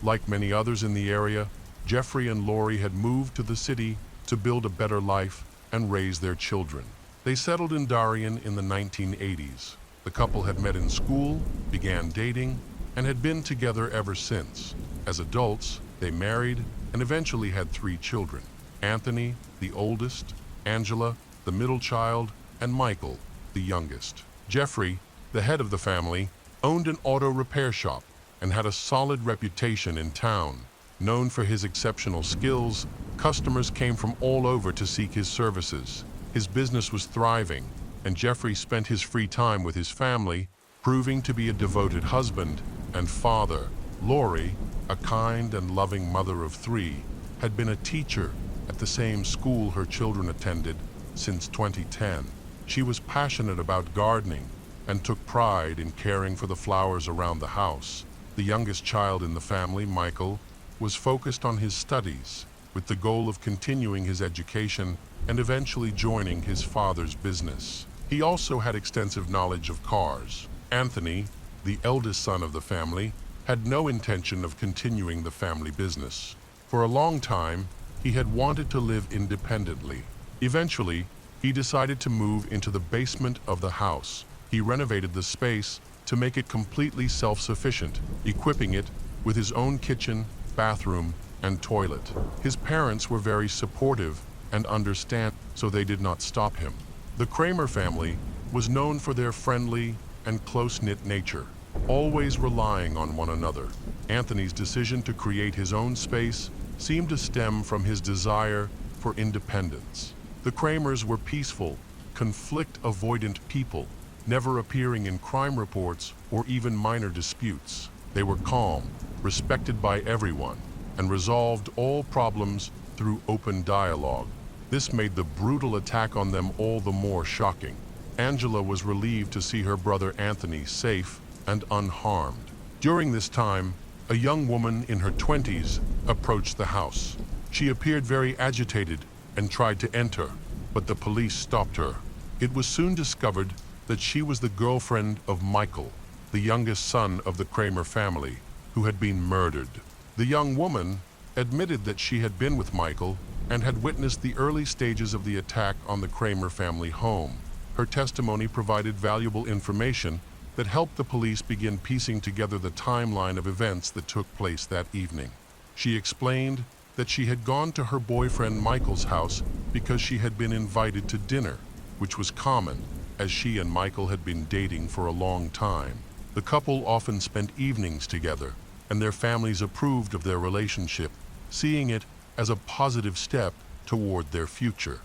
Like many others in the area, Jeffrey and Lori had moved to the city to build a better life and raise their children. They settled in Darien in the 1980s. The couple had met in school, began dating, and had been together ever since. As adults, they married and eventually had 3 children: Anthony, the oldest, Angela, the middle child, and Michael, the youngest. Jeffrey, the head of the family, owned an auto repair shop and had a solid reputation in town. Known for his exceptional skills, customers came from all over to seek his services. His business was thriving, and Jeffrey spent his free time with his family, Proving to be a devoted husband and father, Lori, a kind and loving mother of 3, had been a teacher at the same school her children attended since 2010. She was passionate about gardening and took pride in caring for the flowers around the house. The youngest child in the family, Michael, was focused on his studies with the goal of continuing his education and eventually joining his father's business. He also had extensive knowledge of cars. Anthony, the eldest son of the family, had no intention of continuing the family business. For a long time, he had wanted to live independently. Eventually, he decided to move into the basement of the house. He renovated the space to make it completely self-sufficient, equipping it with his own kitchen, bathroom, and toilet. His parents were very supportive and understanding, so they did not stop him. The Kramer family was known for their friendly and close-knit nature, always relying on one another. Anthony's decision to create his own space seemed to stem from his desire for independence. The Kramers were peaceful, conflict-avoidant people, never appearing in crime reports or even minor disputes. They were calm, respected by everyone, and resolved all problems through open dialogue. This made the brutal attack on them all the more shocking. Angela was relieved to see her brother Anthony safe and unharmed. During this time, a young woman in her 20s approached the house. She appeared very agitated and tried to enter, but the police stopped her. It was soon discovered that she was the girlfriend of Michael, the youngest son of the Kramer family, who had been murdered. The young woman admitted that she had been with Michael and had witnessed the early stages of the attack on the Kramer family home. Her testimony provided valuable information that helped the police begin piecing together the timeline of events that took place that evening. She explained that she had gone to her boyfriend Michael's house because she had been invited to dinner, which was common, as she and Michael had been dating for a long time. The couple often spent evenings together, and their families approved of their relationship, seeing it as a positive step toward their future.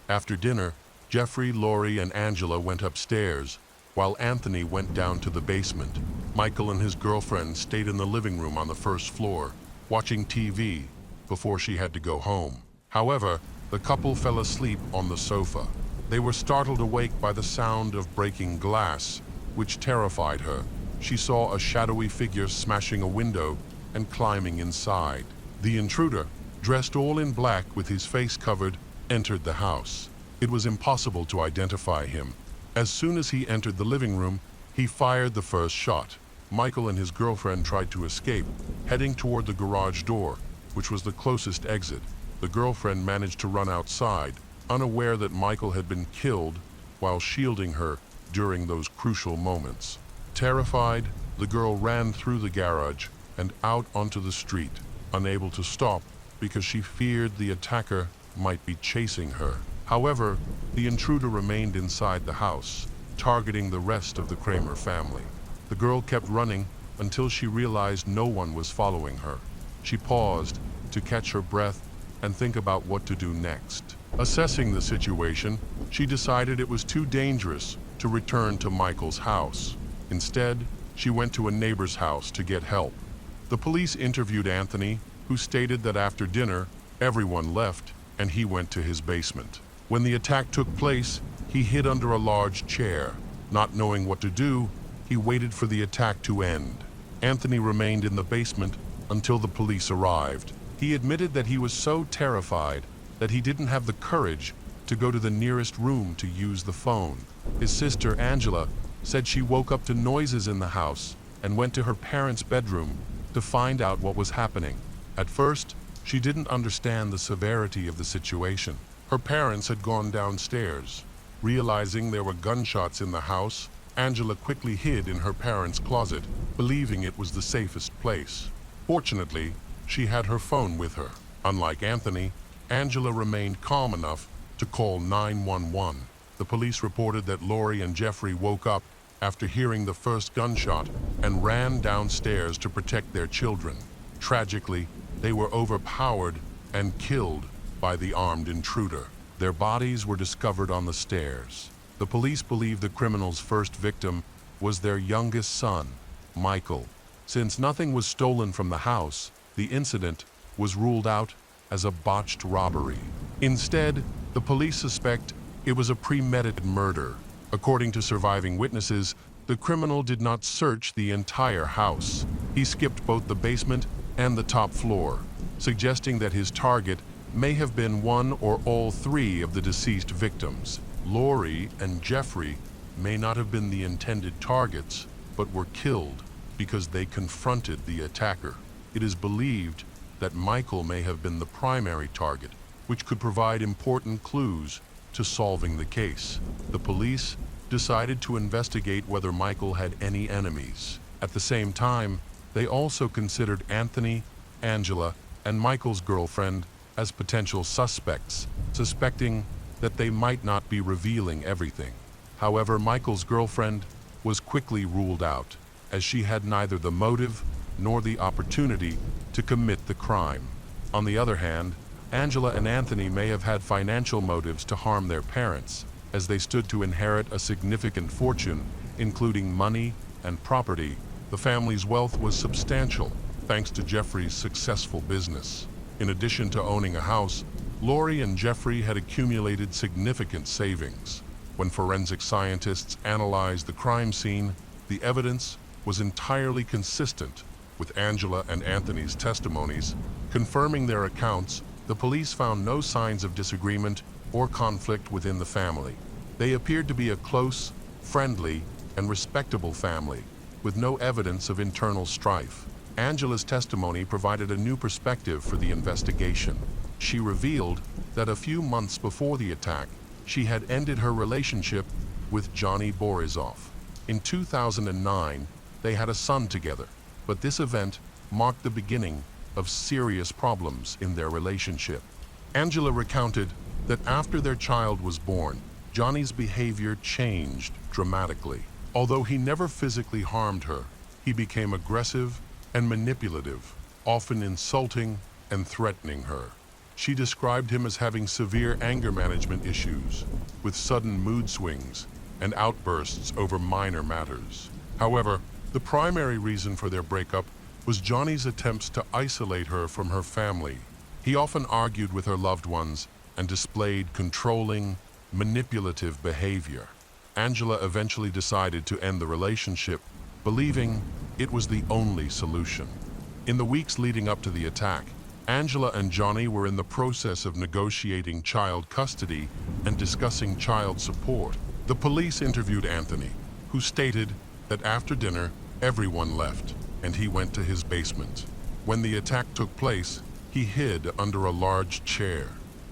After dinner, Jeffrey, Lori, and Angela went upstairs, while Anthony went down to the basement. Michael and his girlfriend stayed in the living room on the first floor, watching TV before she had to go home. However, the couple fell asleep on the sofa. They were startled awake by the sound of breaking glass, which terrified her. She saw a shadowy figure smashing a window and climbing inside. The intruder, dressed all in black with his face covered, entered the house. It was impossible to identify him. As soon as he entered the living room, he fired the first shot. Michael and his girlfriend tried to escape, heading toward the garage door, which was the closest exit. The girlfriend managed to run outside, unaware that Michael had been killed while shielding her during those crucial moments. Terrified, the girl ran through the garage and out onto the street, unable to stop because she feared the attacker might be chasing her. However, the intruder remained inside the house, targeting the rest of the Kramer family. The girl kept running until she realized no one was following her. She paused to catch her breath and think about what to do next. Assessing the situation, she decided it was too dangerous to return to Michael's house. Instead, she went to a neighbor's house to get help. The police interviewed Anthony, who stated that after dinner, everyone left and he went to his basement. When the attack took place, he hid under a large chair. Not knowing what to do, he waited for the attack to end. Anthony remained in the basement until the police arrived. He admitted that he was so terrified that he didn't have the courage to go to the nearest room to use the phone. His sister, Angela, said she woke up to noises in the house and went to her parents' bedroom to find out what was happening. At first, she didn't understand the severity of the situation. Her parents had gone downstairs. Realizing there were gunshots in the house, Angela quickly hid in her parents' closet, believing it was the safest place. Fortunately, she had her phone with her. Unlike Anthony, Angela remained calm enough to call 911. The police reported that Lori and Jeffrey woke up after hearing the first gunshot and ran downstairs to protect their children. Tragically, they were overpowered and killed by the armed intruder. Their bodies were discovered on the stairs. The police believe the criminal's first victim was their youngest son, Michael. Since nothing was stolen from the house, the incident was ruled out as a botched robbery. Instead, the police suspect it was a premeditated murder. According to surviving witnesses, the criminal did not search the entire house. He skipped both the basement and the top floor, suggesting that his target may have been one or all three of the deceased victims. Lori and Jeffrey may not have been the intended targets, but were killed because they confronted the attacker. It is believed that Michael may have been the primary target, which could provide important clues to solving the case. The police decided to investigate whether Michael had any enemies. At the same time, they also considered Anthony, Angela, and Michael's girlfriend as potential suspects, suspecting that they might not be revealing everything. However, Michael's girlfriend was quickly ruled out, as she had neither the motive nor the opportunity to commit the crime. On the other hand, Angela and Anthony may have had financial motives to harm their parents, as they stood to inherit a significant fortune, including money and property. The family's wealth was substantial, thanks to Jeffrey's successful business. In addition to owning a house, Lori and Jeffrey had accumulated significant savings. When forensic scientists analyzed the crime scene, the evidence was entirely consistent with Angela and Anthony's testimonies. Confirming their accounts, the police found no signs of disagreement or conflict within the family. They appeared to be a close, friendly, and respectable family, with no evidence of internal strife. Angela's testimony provided a new perspective for the investigation. She revealed that a few months before the attack, she had ended her relationship with Johnny Borisov. In 2009, they had a son together, but this event marked the beginning of serious problems in their relationship. Angela recounted that after their child was born, Johnny's behavior changed dramatically. Although he never physically harmed her, he became aggressive and manipulative, often insulting and threatening her. She described him as having severe anger management issues, with sudden mood swings and outbursts over minor matters. However, the primary reason for their breakup was Johnny's attempts to isolate her from her family. He often argued with her loved ones and displayed controlling, manipulative behavior. Angela eventually decided to end the relationship, believing it was the only solution. In the weeks leading up to the attack, Angela and Johnny were in the process of negotiating child custody and discussing child support. The police interviewed Anthony, who stated that after dinner, everyone left, and he went to his basement. When the attack took place, he hid under a large chair.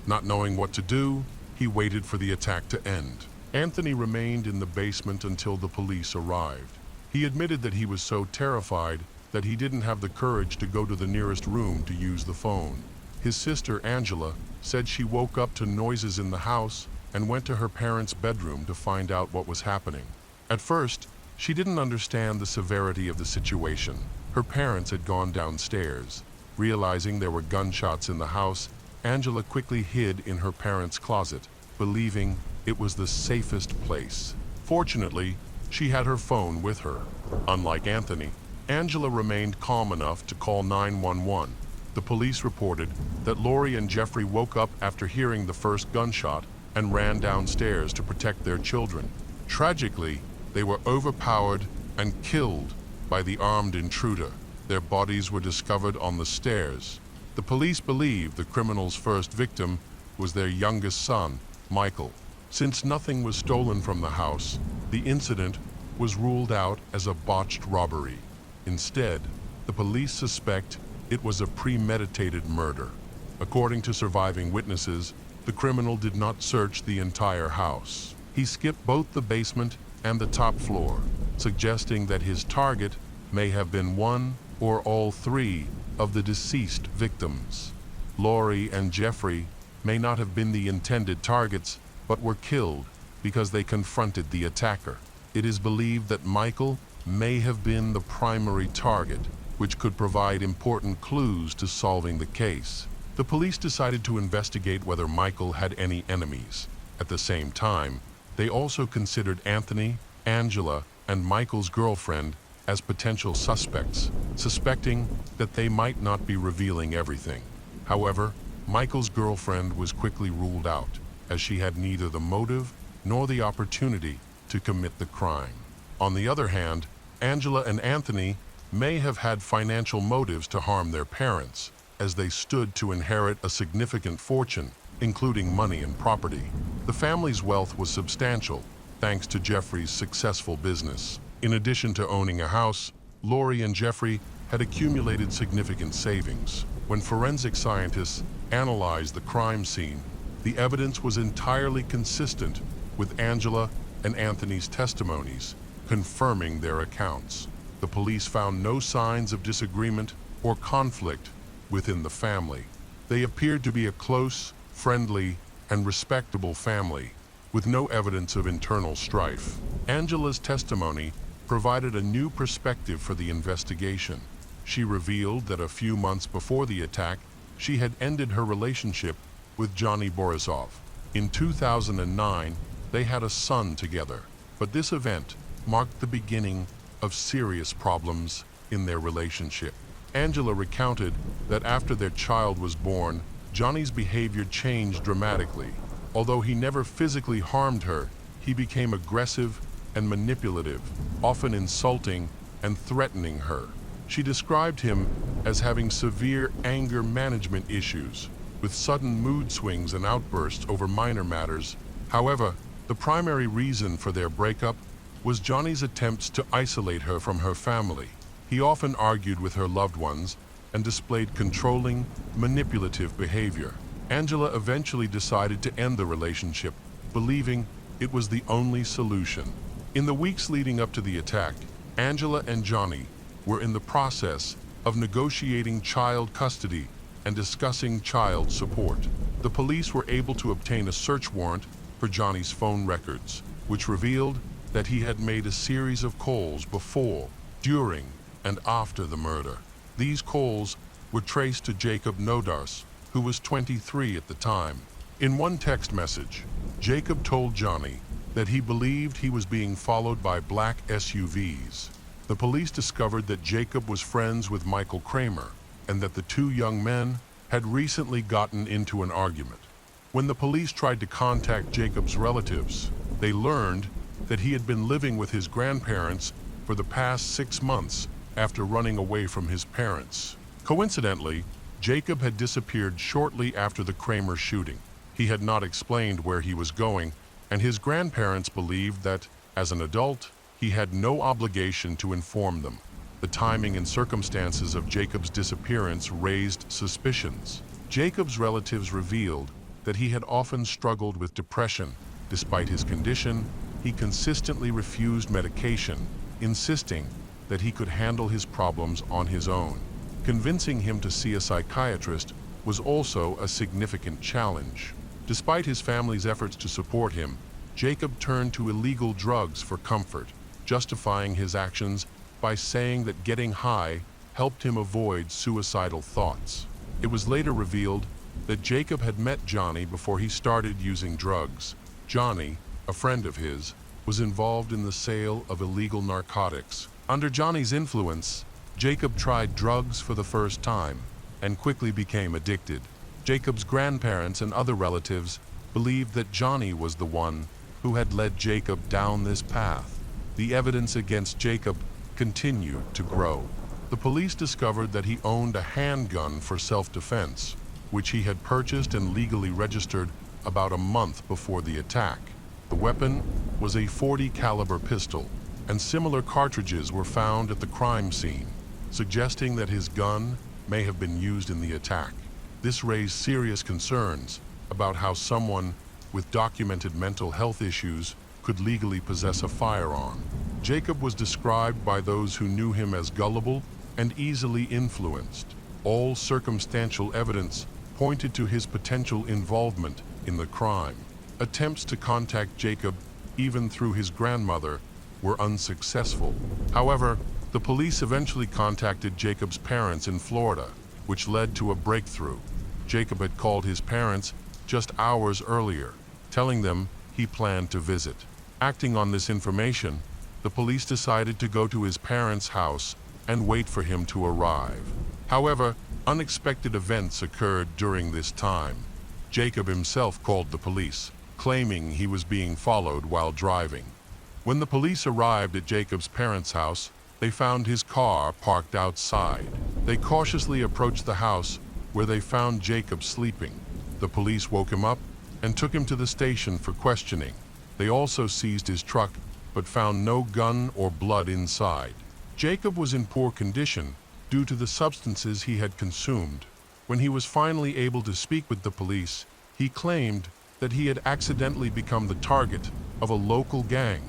Not knowing what to do, he waited for the attack to end. Anthony remained in the basement until the police arrived. He admitted that he was so terrified that he didn't have the courage to go to the nearest room to use the phone. His sister, Angela, said she woke up to noises in the house and went to her parents' bedroom to find out what was happening. At first, she didn't understand the severity of the situation. Her parents had gone downstairs. Realizing there were gunshots in the house, Angela quickly hid in her parents' closet, believing it was the safest place. Fortunately, she had her phone with her. Unlike Anthony, Angela remained calm enough to call 911. The police reported that Lori and Jeffrey woke up after hearing the first gunshot and ran downstairs to protect their children. Tragically, they were overpowered and killed by the armed intruder. Their bodies were discovered on the stairs. The police believe the criminal's first victim was their youngest son, Michael. Since nothing was stolen from the house, the incident was ruled out as a botched robbery. Instead, the police suspect it was a premeditated murder. According to surviving witnesses, the criminal did not search the entire house. He skipped both the basement and the top floor, suggesting that his target may have been one or all three of the deceased victims. Lori and Jeffrey may not have been the intended targets, but were killed because they confronted the attacker. It is believed that Michael may have been the primary target, which could provide important clues to solving the case. The police decided to investigate whether Michael had any enemies. At the same time, they also considered Anthony, Angela, and Michael's girlfriend as potential suspects, suspecting that they might not be revealing everything. However, Michael's girlfriend was quickly ruled out, as she had neither the motive nor the opportunity to commit the crime. On the other hand, Angela and Anthony may have had financial motives to harm their parents, as they stood to inherit a significant fortune, including money and property. The family's wealth was substantial, thanks to Jeffrey's successful business. In addition to owning a house, Lori and Jeffrey had accumulated significant savings. When forensic scientists analyzed the crime scene, the evidence was entirely consistent with Angela and Anthony's testimonies, confirming their accounts. The police found no signs of disagreement or conflict within the family. They appeared to be a close, friendly, and respectable family, with no evidence of internal strife. Angela's testimony provided a new perspective for the investigation. She revealed that a few months before the attack, she had ended her relationship with Johnny Borisov. In 2009, they had a son together, but this event marked the beginning of serious problems in their relationship. Angela recounted that after their child was born, Johnny's behavior changed dramatically. Although he never physically harmed her, he became aggressive and manipulative, often insulting and threatening her. She described him as having severe anger management issues, with sudden mood swings and outbursts over minor matters. However, the primary reason for their breakup was Johnny's attempts to isolate her from her family. He often argued with her loved ones and displayed controlling, manipulative behavior. Angela eventually decided to end the relationship, believing it was the only solution. In the weeks leading up to the attack, Angela and Johnny were in the process of negotiating child custody and discussing child support. The police were able to obtain a search warrant for Johnny's phone records, which revealed that he had made a series of calls before, during, and after the murder. These calls were traced to Jacob Nodars, who was 23 at the time. In one text message, Jacob told Johnny that he believed he was being followed by black SUVs. The police discovered that Jacob was friends with Michael Kramer and that the two young men had recently gotten into an argument. When the police tried to contact Jacob's relatives, they learned that he had been living with his grandparents for the past 6 months after running away from his parents. Coincidentally, Jacob had disappeared shortly after the Kramer shooting. He had not explained where he was going, and his grandparents believed that, as an adult, he had no obligation to inform them. The timing and circumstances of Jacob's disappearance raised suspicions. Jacob's relatives revealed that he had often struggled with depression. Despite his condition, he consistently refused medication, insisting that he could handle his problems on his own. Convincing him to see a psychiatrist was also a significant challenge. Despite his family's efforts to support him, Jacob turned to illegal drugs for comfort, justifying his actions by saying that getting high helped him avoid suicidal thoughts. It was later revealed that Jacob had met Johnny before he started using drugs. Johnny, a friend of his, was involved in the sale of illegal narcotics. Under Johnny's influence, Jacob tried drugs for the first time and quickly became addicted. Jacob's grandparents and other relatives believed that Johnny was the one who had led Jacob down this path. The evidence against Jacob continued to grow. The police discovered that he owned a handgun for self-defense, which he had purchased and legally registered about a month before the attack. The weapon was a .40 caliber pistol, and similar cartridges were found at the crime scene, suggesting that his gun may have been used in the attack. This raised serious concerns about how someone with documented mental health issues could legally possess a firearm. Jacob was described by those who knew him as gullible and easily influenced. All circumstantial evidence pointed to his potential involvement in the crime. Attempts to contact Jacob, even through his grandmother, were unsuccessful. However, the police eventually contacted Jacob's parents in Florida, which led to a breakthrough. Jacob had called his parents just hours earlier, telling them he planned to visit. Acting on this information, the police decided to go to his parents' house and wait for him to arrive. However, unexpected events occurred during this time. Jacob himself called the police, claiming he was being followed while driving. When the police arrived at Jacob's parents' house, they found his car parked outside. They cautiously approached the house, where they found Jacob sleeping. The police woke him up and took him to the station for questioning. They also seized his truck, but found no gun or blood inside. Jacob was in poor condition due to the substances he had consumed. When he was finally able to speak with the police, he claimed that he had accidentally become the target of a local gang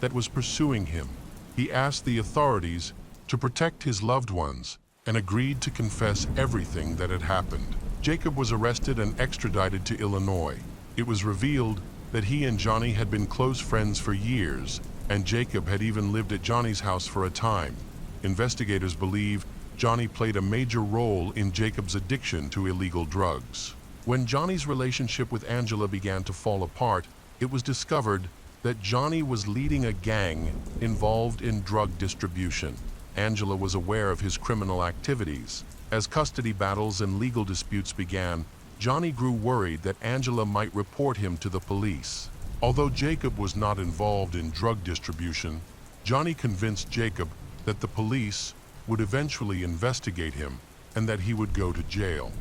that was pursuing him. He asked the authorities to protect his loved ones and agreed to confess everything that had happened. Jacob was arrested and extradited to Illinois. It was revealed that he and Johnny had been close friends for years, and Jacob had even lived at Johnny's house for a time. Investigators believe Johnny played a major role in Jacob's addiction to illegal drugs. When Johnny's relationship with Angela began to fall apart, it was discovered that Johnny was leading a gang involved in drug distribution. Angela was aware of his criminal activities. As custody battles and legal disputes began, Johnny grew worried that Angela might report him to the police. Although Jacob was not involved in drug distribution, Johnny convinced Jacob that the police would eventually investigate him and that he would go to jail.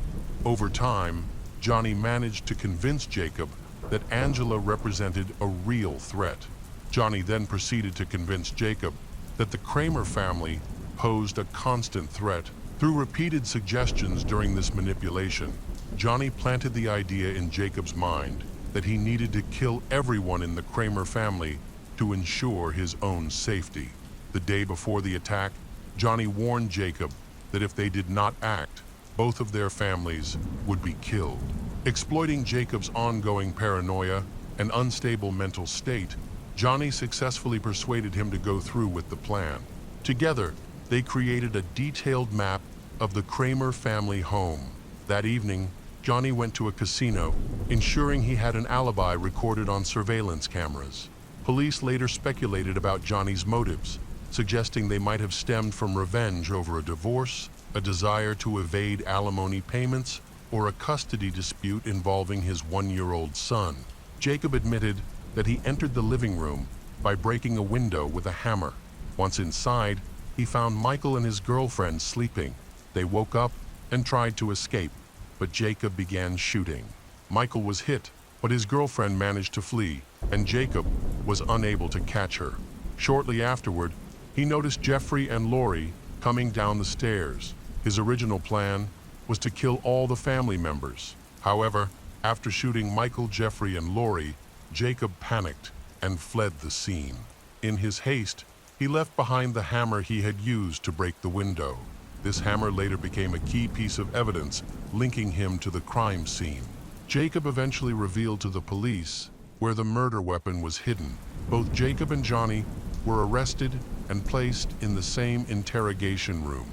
Over time, Johnny managed to convince Jacob that Angela represented a real threat. Johnny then proceeded to convince Jacob that the Kramer family posed a constant threat. Through repeated suggestions during this manipulation, Johnny planted the idea in Jacob's mind that he needed to kill everyone in the Kramer family to ensure his own safety. The day before the attack, Johnny warned Jacob that if they did not act, both of their families would be killed. Exploiting Jacob's ongoing paranoia and unstable mental state, Johnny successfully persuaded him to go through with the plan. Together, they created a detailed map of the Kramer family home. That evening, Johnny went to a casino, ensuring he had an alibi recorded on surveillance cameras. Police later speculated about Johnny's motives, suggesting they might have stemmed from revenge over a divorce, a desire to evade alimony payments, or a custody dispute involving his one-year-old son. Jacob admitted that he entered the living room by breaking a window with a hammer. Once inside, he found Michael and his girlfriend sleeping. They woke up and tried to escape, but Jacob began shooting. Michael was hit, but his girlfriend managed to flee, and Jacob was unable to catch her. Shortly afterward, he noticed Jeffrey and Lori coming down the stairs. His original plan was to kill all the family members. However, after shooting Michael, Jeffrey, and Lori, Jacob panicked and fled the scene. In his haste, he left behind the hammer he had used to break the window. This hammer later became a key piece of evidence linking him to the crime scene. Jacob eventually revealed to the police where the murder weapon was hidden. Both Jacob and Johnny were arrested and placed in the same interrogation room.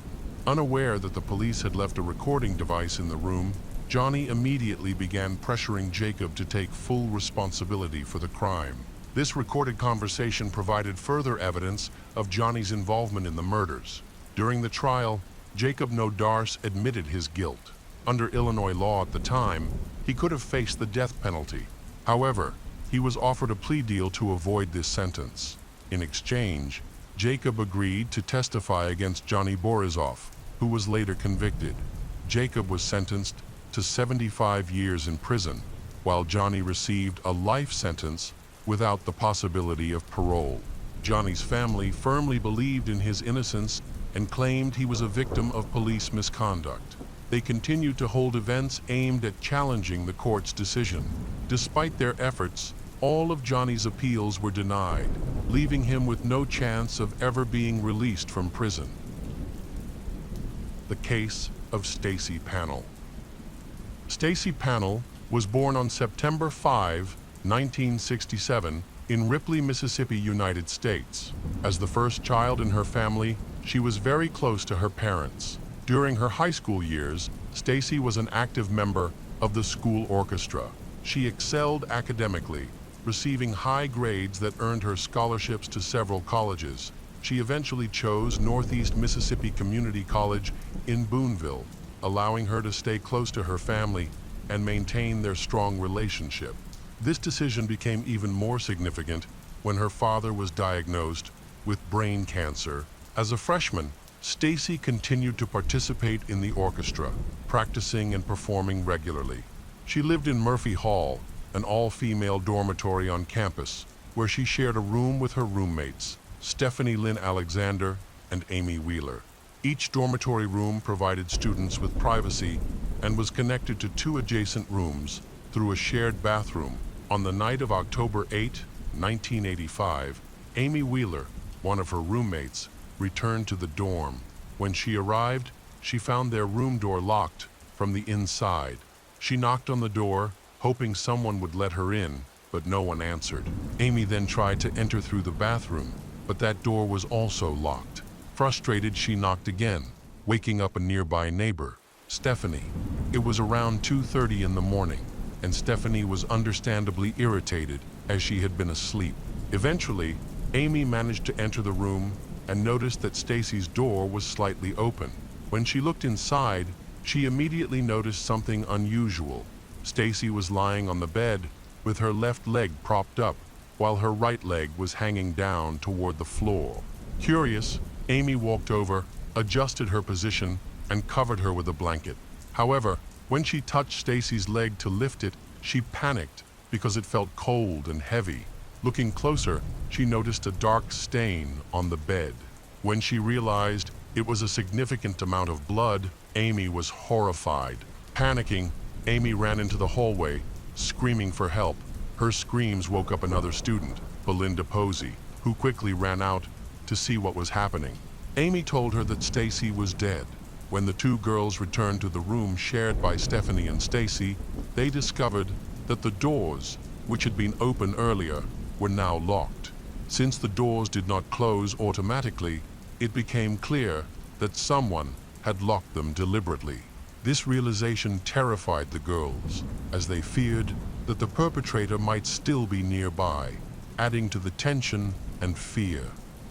Unaware that the police had left a recording device in the room, Johnny immediately began pressuring Jacob to take full responsibility for the crime. This recorded conversation provided further evidence of Johnny's involvement in the murders. During the trial, Jacob Nodarse admitted his guilt. Under Illinois law at the time, he could have faced the death penalty. However, he was offered a plea deal to avoid this sentence. In exchange, Jacob agreed to testify against Johnny Borisov, who was later convicted. Jacob was sentenced to 75 years in prison, while Johnny received a life sentence without the possibility of parole. Johnny's family firmly believed in his innocence and claimed he was a victim of police misconduct. They continued to hold events aimed at challenging the court's decision. Despite their efforts, all of Johnny's appeals were denied, leaving him with no chance of ever being released from prison. The case of Stacy Pannell. Stacy Pannell was born on September 5, 1967, in Ripley, Mississippi, United States. As the first child in her family, she was very close to her parents. During her high school years, Stacy was an active member of the school orchestra. She excelled academically receiving high grades that earned her scholarships to several colleges. She eventually chose Northeast Mississippi Community College in Boonville, allowing her to stay close to her family and maintain their strong relationship. This decision became even more significant when her father was diagnosed with brain cancer. As a freshman, Stacy continued to participate in the orchestra, practicing and performing regularly. She lived in Murphy Hall, an all-female dormitory on campus, where she shared a room with her roommates, Stephanie Lynn Alexander and Amy Wheeler. Each dormitory room provided students with privacy and was connected to two adjacent rooms through a shared bathroom. On the night of October 8, 1985, Amy Wheeler, one of her roommates, returned to the dorm. When she arrived, she found their room door locked from the inside. She knocked on the door, hoping someone would let her in, but no one answered. Amy then tried to enter through the bathroom, but that door was also locked. Frustrated, she knocked again, waking up a nearby neighbor, Stephanie. It was around 2:30 in the morning, and Stephanie was understandably irritated as she had been asleep. Eventually, Amy managed to enter the room and noticed that Stacy's door was slightly open. When she looked inside, she immediately noticed something unusual. Stacy was lying on the bed with her left leg propped up, while her right leg was hanging down toward the floor. Curious, Amy walked over, adjusted her position, and covered her with a blanket. However, when she touched Stacy's leg to lift it, she panicked because it felt cold and heavy. Looking closer, she noticed a dark stain on the bed. When she realized it was a significant amount of blood, Amy was horrified. Panicking, Amy ran into the hallway, screaming for help. Her screams woke up another student, Belinda Posey, who quickly ran out to see what was happening. Amy told her that Stacy was dead. When the two girls returned to the room shared by Stephanie and Stacy, they discovered that the doors, which had been open earlier, were now locked. Since the doors did not close automatically, it became clear that someone had locked them deliberately. This realization terrified the girls, as they feared that the perpetrator might still be nearby, adding to the tension and fear.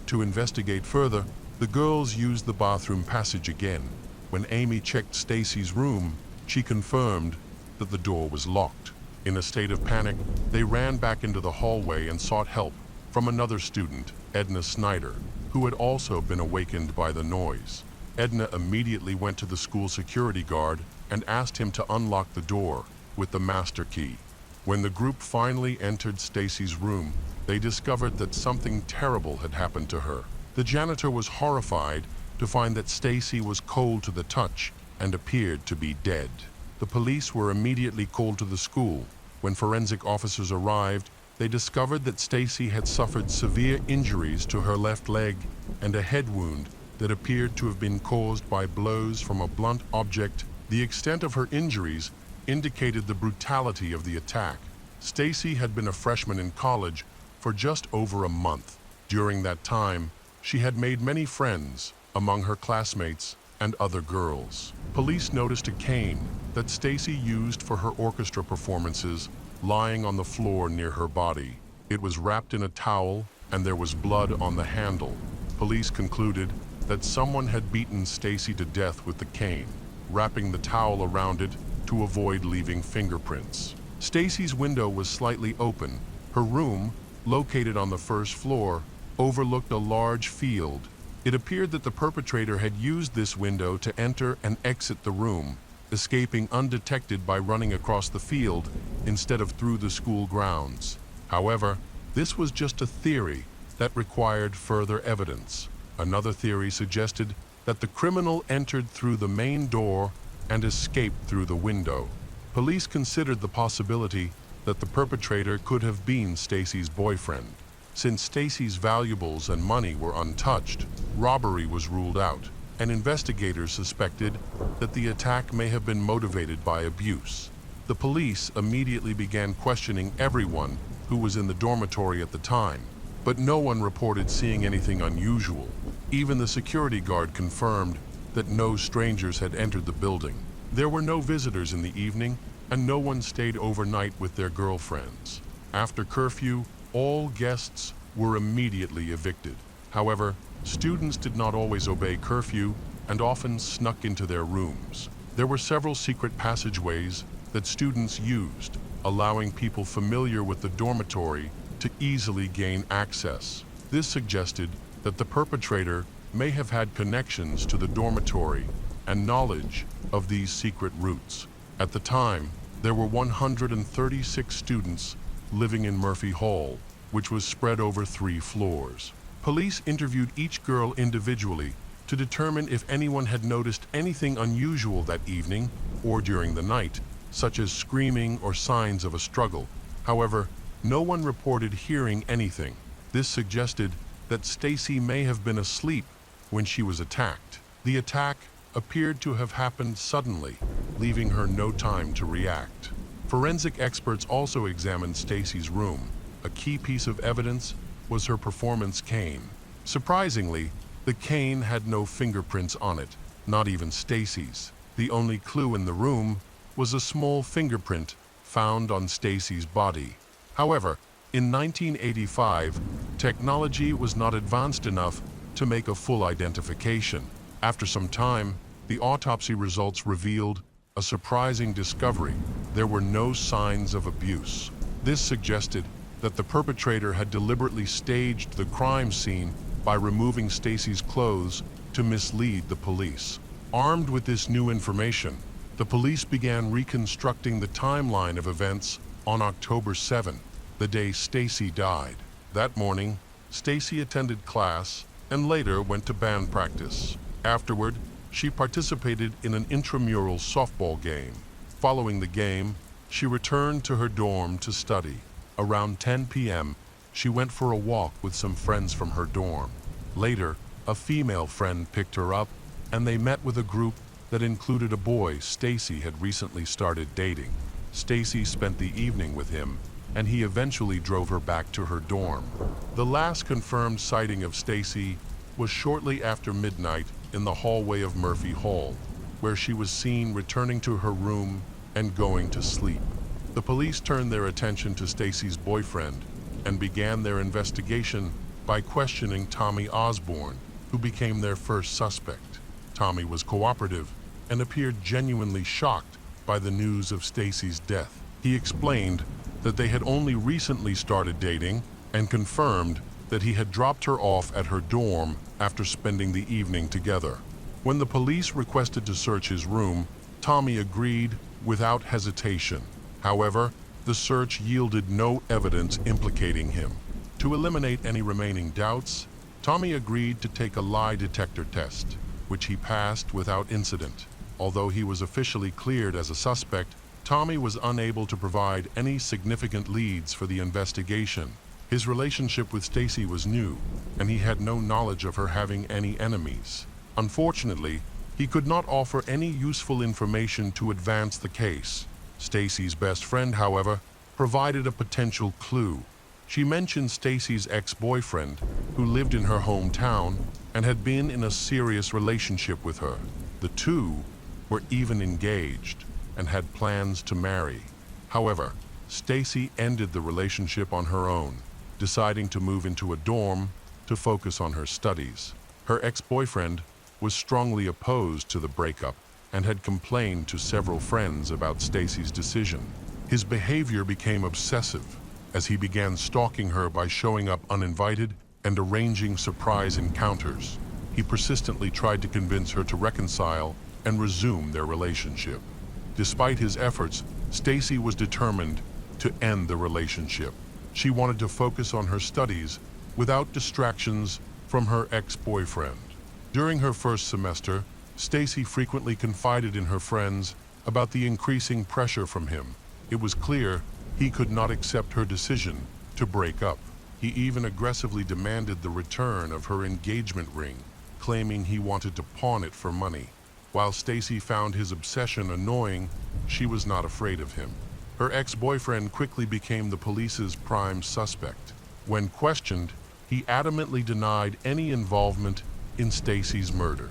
To investigate further, the girls used the bathroom passage again. When Amy checked Stacy's room, she confirmed that the door was locked. In a state of panic, they ran back into the hallway and sought help from another student, Edna Snyder, who had also been awakened by the noise. Edna immediately went to the school security guard and asked him to unlock the door with the master key. When the group finally entered Stacy's room, they discovered that something terrible had happened to her. The janitor was horrified to find that Stacy was cold to the touch and appeared to be dead. The police were immediately called to the school. When forensic officers arrived, they discovered that Stacy had suffered severe injuries to her left leg and a head wound that appeared to have been caused by blows from a blunt object. The extent of her injuries indicated the brutality of the attack. Stacy had been a freshman in college for just over a month. During that time, she had made many friends among her classmates and other girls. Police noticed a cane that Stacy used for her orchestra performances lying on the floor near her body. It was wrapped in a towel and there was blood on the handle. Police concluded that someone had beaten Stacy to death with the cane, wrapping the towel around it to avoid leaving fingerprints. Stacy's window was slightly open. Her room, located on the first floor, overlooked a large field. It appeared that the perpetrator had used this window to enter and exit the room, escaping undetected by running across the field instead of through the school grounds. However, this was just a theory that required further evidence. Another theory suggested that the criminal entered through the main door and escaped through the window. Police considered the possibility that the perpetrator could have been Stacy's boyfriend. Since Stacy's valuables and money were untouched, robbery was ruled out, and investigators suspected that the attack may have been motivated by abuse. The police immediately began questioning everyone who was in the dormitory at the time, but no one reported seeing anything unusual. Even the security guard confirmed that no strangers had entered the building. There were no visitors in the evening, and no one stayed overnight with their girlfriends. After curfew, all guests were immediately evicted. However, students did not always obey curfew and often snuck into their rooms. There were several secret passageways that students used, allowing people familiar with the dormitory to easily gain access. This suggested that the perpetrator may have had connections to the dormitory and knowledge of these secret routes. At the time, there were 136 students living in Murphy Hall, which was spread over 3 floors. Police interviewed each girl individually to determine if anyone had noticed anything unusual that evening or during the night, such as screaming or signs of a struggle. However, no one reported hearing anything. This suggested that Stacy may have been asleep when she was attacked. The attack appeared to have happened suddenly, leaving her no time to react. Forensic experts also examined Stacy's room. A key piece of evidence was her performance cane. Surprisingly, the cane had no fingerprints on it, not even Stacy's. The only clue in the room was a small fingerprint found on Stacy's body. However, in 1985, technology was not advanced enough to make a full identification. After some time, the autopsy results revealed a surprising discovery. There were no signs of abuse. This suggested that the perpetrator had deliberately staged the crime scene by removing Stacy's clothes to mislead the police. Armed with this new information, the police began reconstructing the timeline of events on October 7, the day Stacy died. That morning, Stacy attended class and later went to band practice. Afterward, she participated in an intramural softball game. Following the game, she returned to her dorm to study. Around 10 p.m., she went for a walk with some friends from her dorm. Later, a female friend picked her up, and they met with a group that included a boy Stacy had recently started dating. Stacy spent the evening with him, and he eventually drove her back to her dorm. The last confirmed sighting of Stacy was shortly after midnight in the hallway of Murphy Hall, where she was seen returning to her room and going to sleep. The police turned their attention to Stacy's boyfriend and began their investigation by questioning Tommy Osborne, who became their first suspect. Tommy was cooperative and appeared genuinely shocked by the news of Stacy's death. He explained that they had only recently started dating and confirmed that he had dropped her off at her dorm after spending the evening together. When the police requested to search his room, Tommy agreed without hesitation. However, the search yielded no evidence implicating him. To eliminate any remaining doubts, Tommy agreed to take a lie detector test, which he passed without incident. Although he was officially cleared as a suspect, Tommy was unable to provide any significant leads for the investigation. His relationship with Stacy was new, and he had no knowledge of her having any enemies. Unfortunately, he could not offer any useful information to advance the case. Stacy's best friend, however, provided a potential clue. She mentioned Stacy's ex-boyfriend, who lived in her hometown and had been in a serious relationship with her. The two were even engaged and had plans to marry. However, Stacy ended the relationship on her own, deciding to move into a dorm to focus on her studies. Her ex-boyfriend was strongly opposed to the breakup and had complained to several friends about Stacy's decision. His behavior became obsessive as he began stalking her by showing up uninvited and arranging surprise encounters. He persistently tried to convince her to reconcile and resume their relationship. Despite his efforts, Stacy was determined to end the relationship. She wanted to focus on her studies without distractions from her ex-boyfriend. During her first semester, Stacy frequently confided in her friends about the increasing pressure from him. It was clear he could not accept her decision to break up. He even aggressively demanded the return of her engagement ring, claiming he wanted to pawn it for money. While Stacy found his obsession annoying, she was not afraid of him. Her ex-boyfriend quickly became the police's prime suspect. When questioned, he adamantly denied any involvement in Stacy's murder.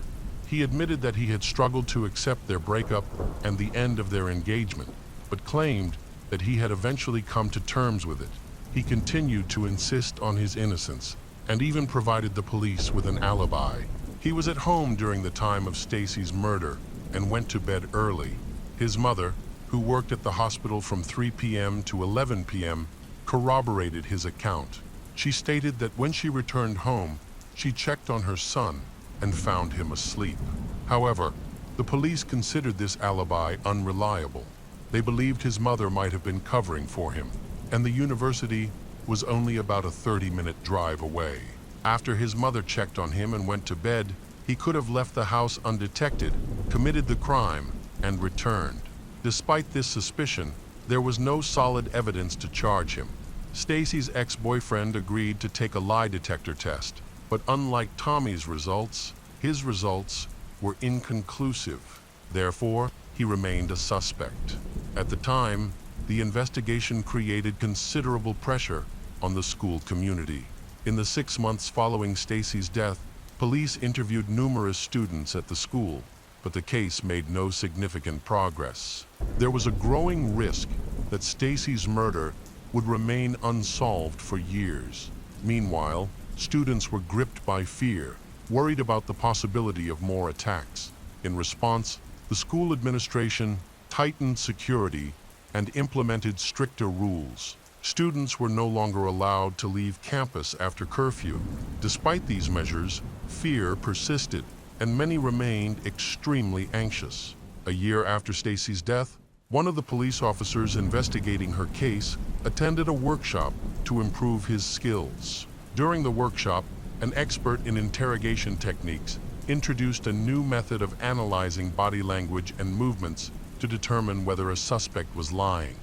He admitted that he had struggled to accept their breakup and the end of their engagement, but claimed that he had eventually come to terms with it. he continued to insist on his innocence and even provided the police with an alibi. He was at home during the time of Stacy's murder and went to bed early. His mother, who worked at the hospital from 3 p.m. to 11 p.m., corroborated his account. She stated that when she returned home, she checked on her son and found him asleep. However, the police considered this alibi unreliable. They believed his mother might have been covering for him, and the university was only about a 30-minute drive away. After his mother checked on him and went to bed, he could have left the house undetected, committed the crime, and returned. Despite this suspicion, there was no solid evidence to charge him. Stacy's ex-boyfriend agreed to take a lie detector test, but unlike Tommy's results, his results were inconclusive. Therefore, he remained a suspect. At the time, the investigation created considerable pressure on the school community. In the 6 months following Stacy's death, police interviewed numerous students at the school, but the case made no significant progress. There was a growing risk that Stacy's murder would remain unsolved for years. Meanwhile, students were gripped by fear, worried about the possibility of more attacks. In response, the school administration tightened security and implemented stricter rules. Students were no longer allowed to leave campus after curfew. Despite these measures, fear persisted, and many remained extremely anxious. A year after Stacy's death, one of the police officers investigating her case attended a workshop to improve his skills. During the workshop, an expert in interrogation techniques introduced a new method of analyzing body language and movements to determine whether a suspect was lying.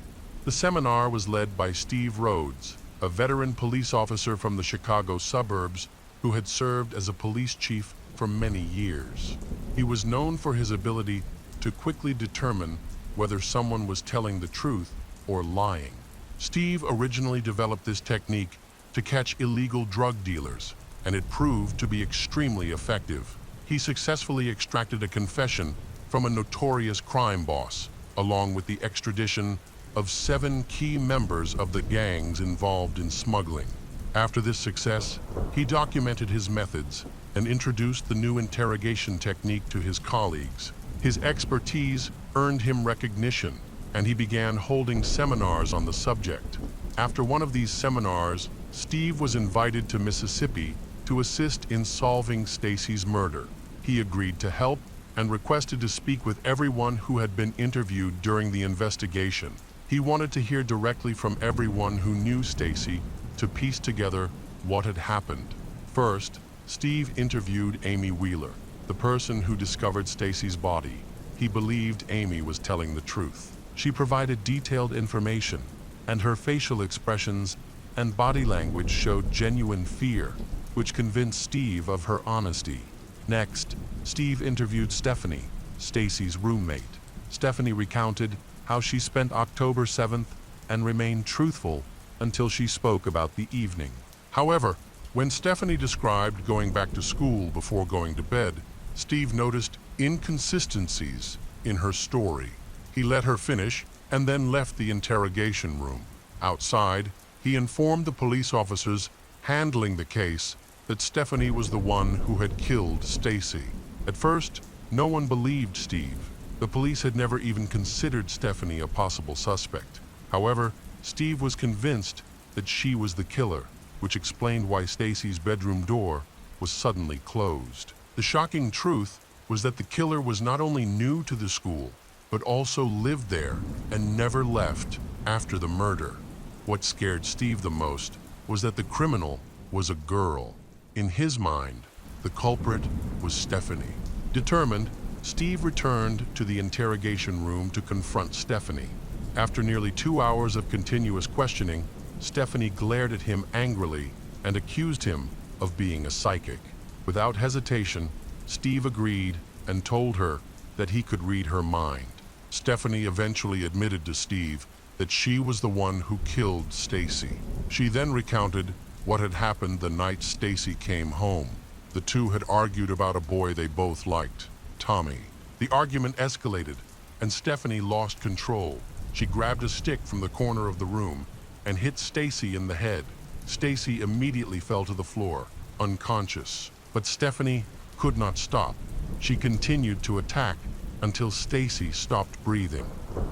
The seminar was led by Steve Rhodes, a veteran police officer from the Chicago suburbs who had served as a police chief for many years. He was known for his ability to quickly determine whether someone was telling the truth or lying. Steve originally developed this technique to catch illegal drug dealers, and it proved to be extremely effective. He successfully extracted a confession from a notorious crime boss, along with the extradition of 7 key members of the gangs involved in smuggling. After this success, he documented his methods and introduced the new interrogation technique to his colleagues. His expertise earned him recognition, and he began holding seminars on the subject. After one of these seminars, Steve was invited to Mississippi to assist in solving Stacy's murder. He agreed to help and requested to speak with everyone who had been interviewed during the investigation. He wanted to hear directly from everyone who knew Stacy to piece together what had happened. First, Steve interviewed Amy Wheeler, the person who discovered Stacy's body. He believed Amy was telling the truth. She provided detailed information, and her facial expressions and body language showed genuine fear, which convinced Steve of her honesty. Next, Steve interviewed Stephanie, Stacy's roommate. Stephanie recounted how she spent October 7th and remained truthful until she spoke about the evening. However, when Stephanie described going back to school before going to bed, Steve noticed inconsistencies in her story. He let her finish and then left the interrogation room. Outside, he informed the police officers handling the case that Stephanie was the one who had killed Stacy. At first, no one believed Steve. The police had never even considered Stephanie a possible suspect. However, Steve was convinced that she was the killer, which explained why Stacy's bedroom door was suddenly closed. The shocking truth was that the killer was not only new to the school, but also lived there and never left after the murder. What scared Steve the most was that the criminal was a girl. In his mind, the culprit was Stephanie. Determined, Steve returned to the interrogation room to confront Stephanie. After nearly 2 hours of continuous questioning, Stephanie glared at him angrily and accused him of being a psychic. Without hesitation, Steve agreed and told her that he could read her mind. Stephanie eventually admitted to Steve that she was the one who killed Stacy. She then recounted what had happened the night Stacy came home. The two had argued about a boy they both liked, Tommy. The argument escalated, and Stephanie lost control. She grabbed a stick from the corner of the room and hit Stacy in the head. Stacy immediately fell to the floor, unconscious. But Stephanie could not stop. She continued to attack until Stacy stopped breathing.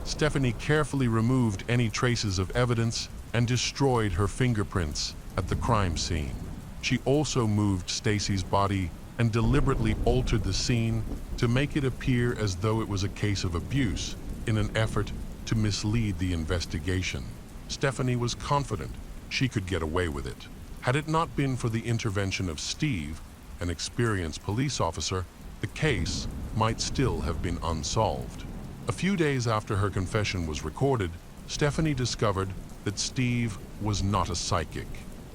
Stephanie carefully removed any traces of evidence and destroyed her fingerprints at the crime scene. She also moved Stacy's body and deliberately altered the scene to make it appear as though it was a case of abuse in an effort to mislead the investigation. Stephanie was confident she could get away with it. Had it not been for the intervention of Steve, an experienced police officer, the case might still have been unsolved. A few days after her confession was recorded, Stephanie discovered that Steve was not a psychic.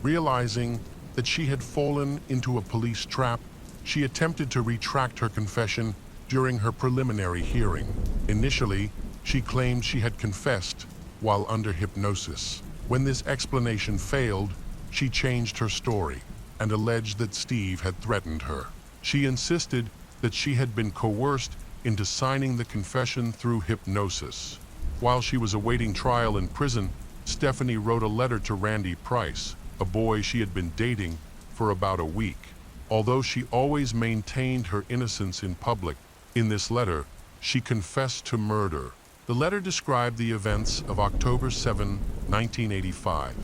Realizing that she had fallen into a police trap, she attempted to retract her confession during her preliminary hearing. Initially, she claimed she had confessed while under hypnosis. When this explanation failed, she changed her story and alleged that Steve had threatened her. She insisted that she had been coerced into signing the confession through hypnosis. While she was awaiting trial in prison, Stephanie wrote a letter to Randy Price, a boy she had been dating for about a week. Although she always maintained her innocence in public, in this letter, she confessed to murder. The letter described the events of October 7, 1985.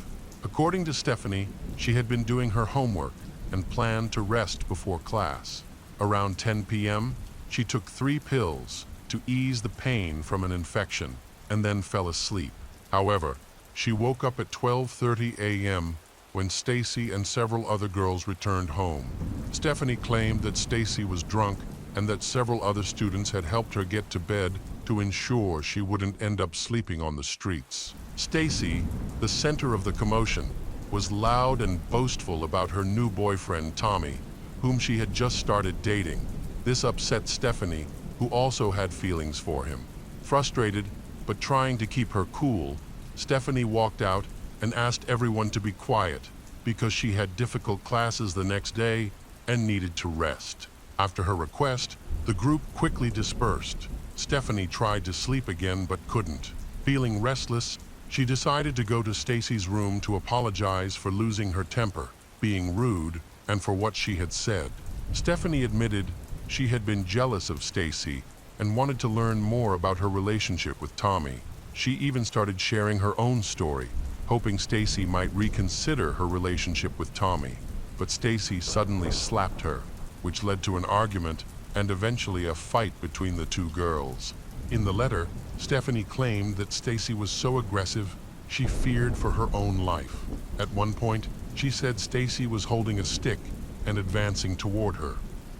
According to Stephanie, she had been doing her homework and planned to rest before class. Around 10 p.m., she took 3 pills to ease the pain from an infection and then fell asleep. However, she woke up at 12:30 a.m. when Stacy and several other girls returned home. Stephanie claimed that Stacy was drunk and that several other students had helped her get to bed to ensure she wouldn't end up sleeping on the streets. Stacy, the center of the commotion, was loud and boastful about her new boyfriend, Tommy, whom she had just started dating. This upset Stephanie, who also had feelings for him. Frustrated, but trying to keep her cool, Stephanie walked out and asked everyone to be quiet because she had difficult classes the next day and needed to rest. After her request, the group quickly dispersed. Stephanie tried to sleep again but couldn't. Feeling restless, she decided to go to Stacy's room to apologize for losing her temper, being rude, and for what she had said. Stephanie admitted she had been jealous of Stacy and wanted to learn more about her relationship with Tommy. She even started sharing her own story, hoping Stacy might reconsider her relationship with Tommy. But Stacy suddenly slapped her, which led to an argument and eventually a fight between the two girls. In the letter, Stephanie claimed that Stacy was so aggressive, she feared for her own life. At one point, she said Stacy was holding a stick and advancing toward her.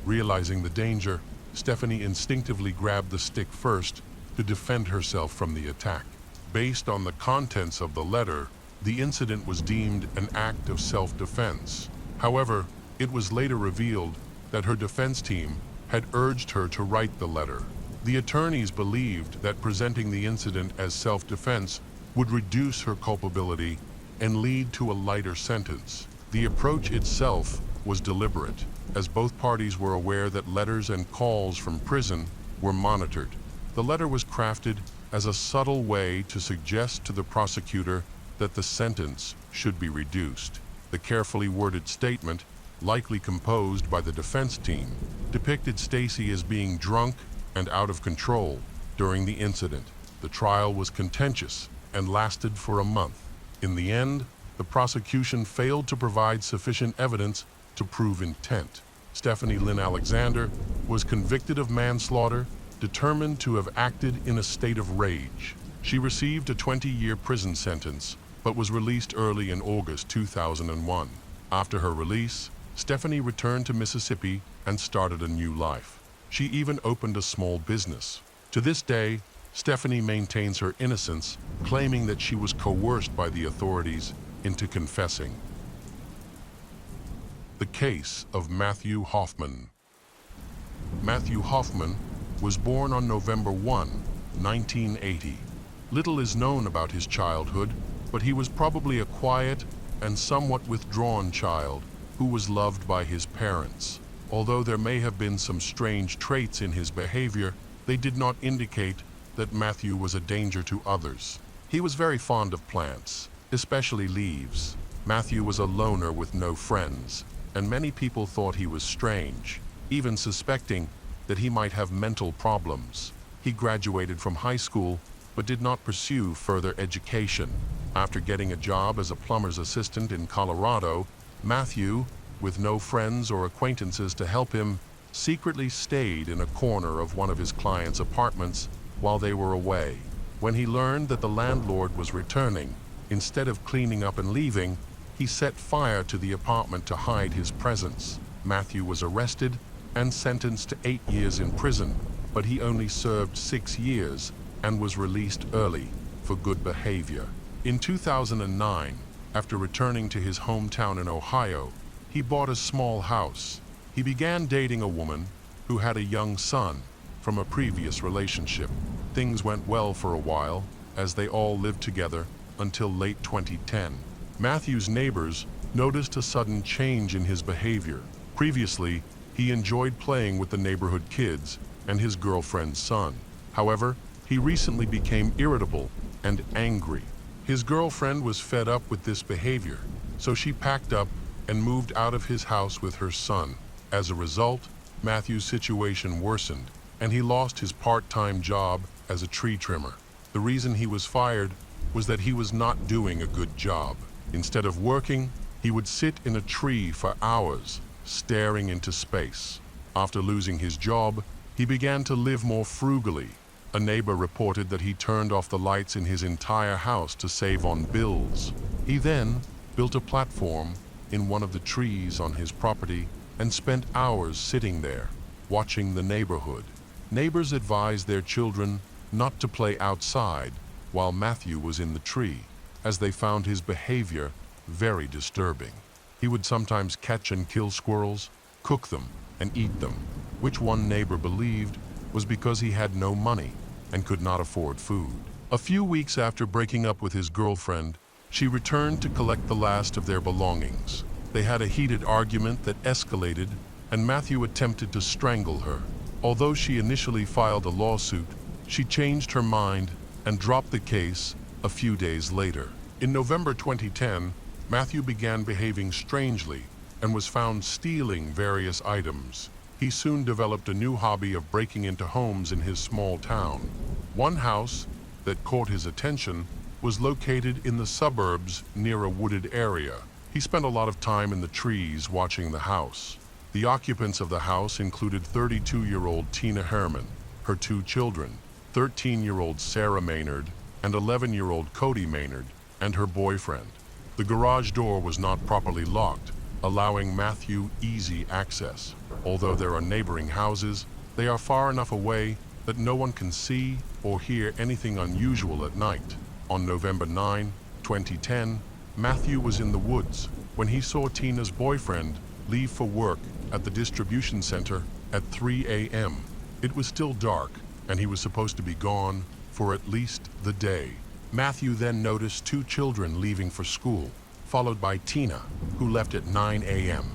Realizing the danger, Stephanie instinctively grabbed the stick first to defend herself from the attack. Based on the contents of the letter, the incident was deemed an act of self-defense. However, it was later revealed that her defense team had urged her to write the letter. The attorneys believed that presenting the incident as self-defense would reduce her culpability and lead to a lighter sentence. The approach itself was deliberate, as both parties were aware that letters and calls from prison were monitored. The letter was crafted as a subtle way to suggest to the prosecutor that the sentence should be reduced. The carefully worded statement, likely composed by the defense team, depicted Stacy as being drunk and out of control during the incident. The trial was contentious and lasted for a month. In the end, the prosecution failed to provide sufficient evidence to prove intent. Stephanie Lynn Alexander was convicted of manslaughter, determined to have acted in a state of rage. She received a 20-year prison sentence, but was released early in August 2001. After her release, Stephanie returned to Mississippi and started a new life. She even opened a small business. To this day, Stephanie maintains her innocence, claiming that she was coerced by the authorities into confessing. The case of Matthew Hoffman. Matthew Hoffman was born on November 1, 1980. Little is known about his childhood, but he was probably a quiet and somewhat withdrawn child who was loved by his parents. Although there may have been some strange traits in his behavior, they did not indicate that Matthew was a danger to others. He was very fond of plants especially leaves. Matthew was a loner with no friends, and many people thought he was strange, even suspecting that he might have mental problems. He graduated from high school but did not pursue further education. After getting a job as a plumber's assistant in Colorado, Matthew, with no friends or acquaintances to help him, secretly stayed in a corner of one of his clients' apartments while they were away. When he learned that the landlord was returning, instead of cleaning up and leaving, he set fire to the apartment to hide his presence. Matthew was arrested and sentenced to 8 years in prison, but he only served 6 years and was released early for good behavior. In 2009, after returning to his hometown in Ohio, he bought a small house. He began dating a woman who had a young son from a previous relationship. Things went well for a while, as they all lived together until late 2010. Matthew's neighbors noticed a sudden change in his behavior. Previously, he enjoyed playing with the neighborhood kids and his girlfriend's son. However, he recently became irritable and angry. His girlfriend was fed up with this behavior, so she packed up and moved out of his house with her son. As a result, Matthew's situation worsened, and he lost his part-time job as a tree trimmer. The reason he was fired was that he was not doing a good job. Instead of working, he would sit in a tree for hours, staring into space. After losing his job, he began to live more frugally. A neighbor reported that he turned off the lights in his entire house to save on bills. He then built a platform in one of the trees on his property and spent hours sitting there, watching the neighborhood. Neighbors advised their children not to play outside while Matthew was in the tree, as they found his behavior very disturbing. He would sometimes catch and kill squirrels, cook them, and eat them, which one neighbor believed was because he had no money and could not afford food. A few weeks after breaking up with his girlfriend, she returned to collect the last of their belongings. They had a heated argument that escalated, and Matthew attempted to strangle her. Although she initially filed a lawsuit, she changed her mind and dropped the case a few days later. In November 2010, Matthew began behaving strangely and was found stealing various items. He soon developed a new hobby of breaking into homes in his small town. One house that caught his attention was located in the suburbs near a wooded area. He spent a lot of time in the trees watching the house. The occupants of the house included 32-year-old Tina Herman, her 2 children, 13-year-old Sarah Maynard, and 11-year-old Cody Maynard, and her boyfriend. The garage door was not properly locked, allowing Matthew easy access. Although there are neighboring houses, they are far enough away that no one can see or hear anything unusual at night. On November 9, 2010, Matthew was in the woods when he saw Tina's boyfriend leave for work at the distribution center at 3 a.m. It was still dark, and he was supposed to be gone for at least the day. Matthew then noticed 2 children leaving for school, followed by Tina, who left at 9 a.m.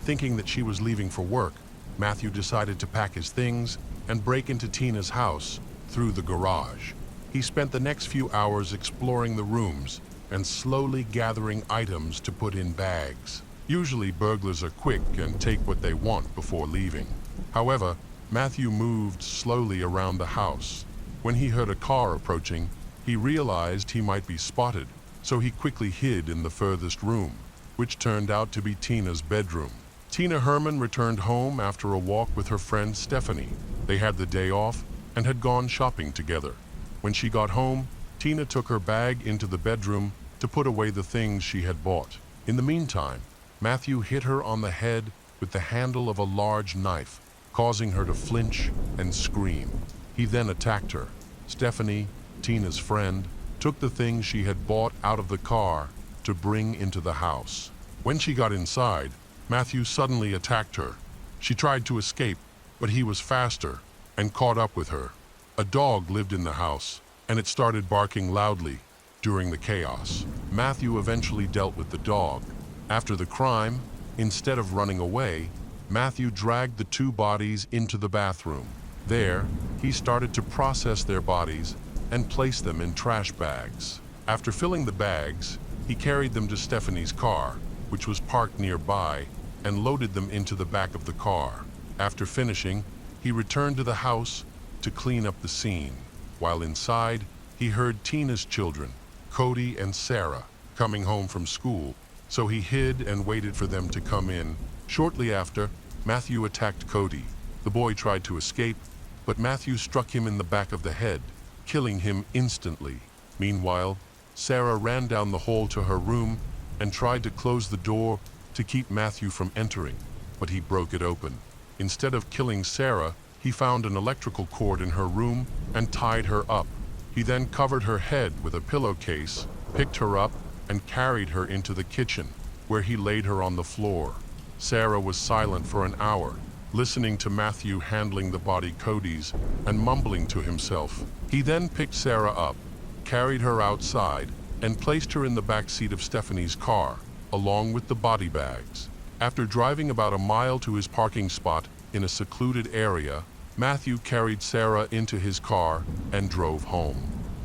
Thinking that she was leaving for work, Matthew decided to pack his things and break into Tina's house through the garage. He spent the next few hours exploring the rooms and slowly gathering items to put in bags. Usually burglars are quick and take what they want before leaving. However, Matthew moved slowly around the house. When he heard a car approaching, he realized he might be spotted, so he quickly hid in the furthest room, which turned out to be Tina's bedroom. Tina Herman returned home after a walk with her friend Stephanie. They had the day off and had gone shopping together. When she got home, Tina took her bag into the bedroom to put away the things she had bought. In the meantime, Matthew hit her on the head with the handle of a large knife, causing her to flinch and scream. He then attacked her. Stephanie, Tina's friend, took the things she had bought out of the car to bring into the house. When she got inside, Matthew suddenly attacked her. She tried to escape, but he was faster and caught up with her. A dog lived in the house, and it started barking loudly during the chaos. Matthew eventually dealt with the dog. After the crime, instead of running away, Matthew dragged the 2 bodies into the bathroom. There, he started to process their bodies and place them in trash bags. After filling the bags, He carried them to Stephanie's car, which was parked nearby, and loaded them into the back of the car. After finishing, he returned to the house to clean up the scene. While inside, he heard Tina's children, Cody and Sarah, coming home from school, so he hid and waited for them to come in. Shortly after, Matthew attacked Cody. The boy tried to escape, but Matthew struck him in the back of the head, killing him instantly. Meanwhile, Sarah ran down the hall to her room and tried to close the door to keep Matthew from entering, but he broke it open. Instead of killing Sarah, he found an electrical cord in her room and tied her up. He then covered her head with a pillowcase, picked her up, and carried her into the kitchen, where he laid her on the floor. Sarah was silent for an hour, listening to Matthew handling the body Cody's and mumbling to himself. He then picked Sarah up, carried her outside, and placed her in the back seat of Stephanie's car, along with the body bags. After driving about a mile to his parking spot in a secluded area, Matthew carried Sarah into his car and drove home.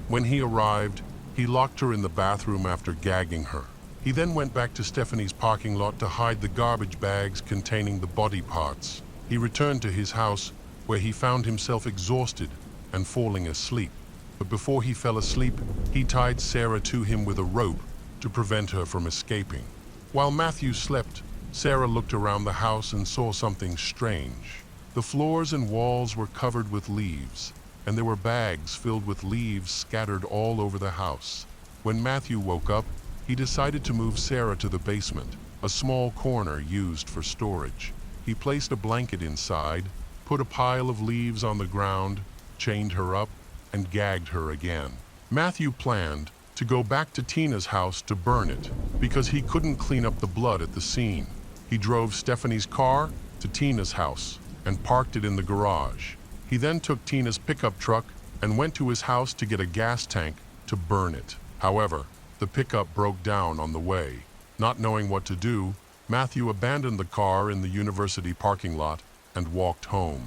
When he arrived, he locked her in the bathroom after gagging her. He then went back to Stephanie's parking lot to hide the garbage bags containing the body parts. He returned to his house, where he found himself exhausted and falling asleep. But before he fell asleep, he tied Sarah to him with a rope to prevent her from escaping. While Matthew slept, Sarah looked around the house and saw something strange. The floors and walls were covered with leaves, and there were bags filled with leaves scattered all over the house. When Matthew woke up, he decided to move Sarah to the basement, a small corner used for storage. He placed a blanket inside, put a pile of leaves on the ground, chained her up, and gagged her again. Matthew planned to go back to Tina's house to burn it, because he couldn't clean up the blood at the scene. He drove Stephanie's car to Tina's house and parked it in the garage. He then took Tina's pickup truck and went to his house to get a gas tank to burn it. However, the pickup broke down on the way. Not knowing what to do, Matthew abandoned the car in the university parking lot and walked home.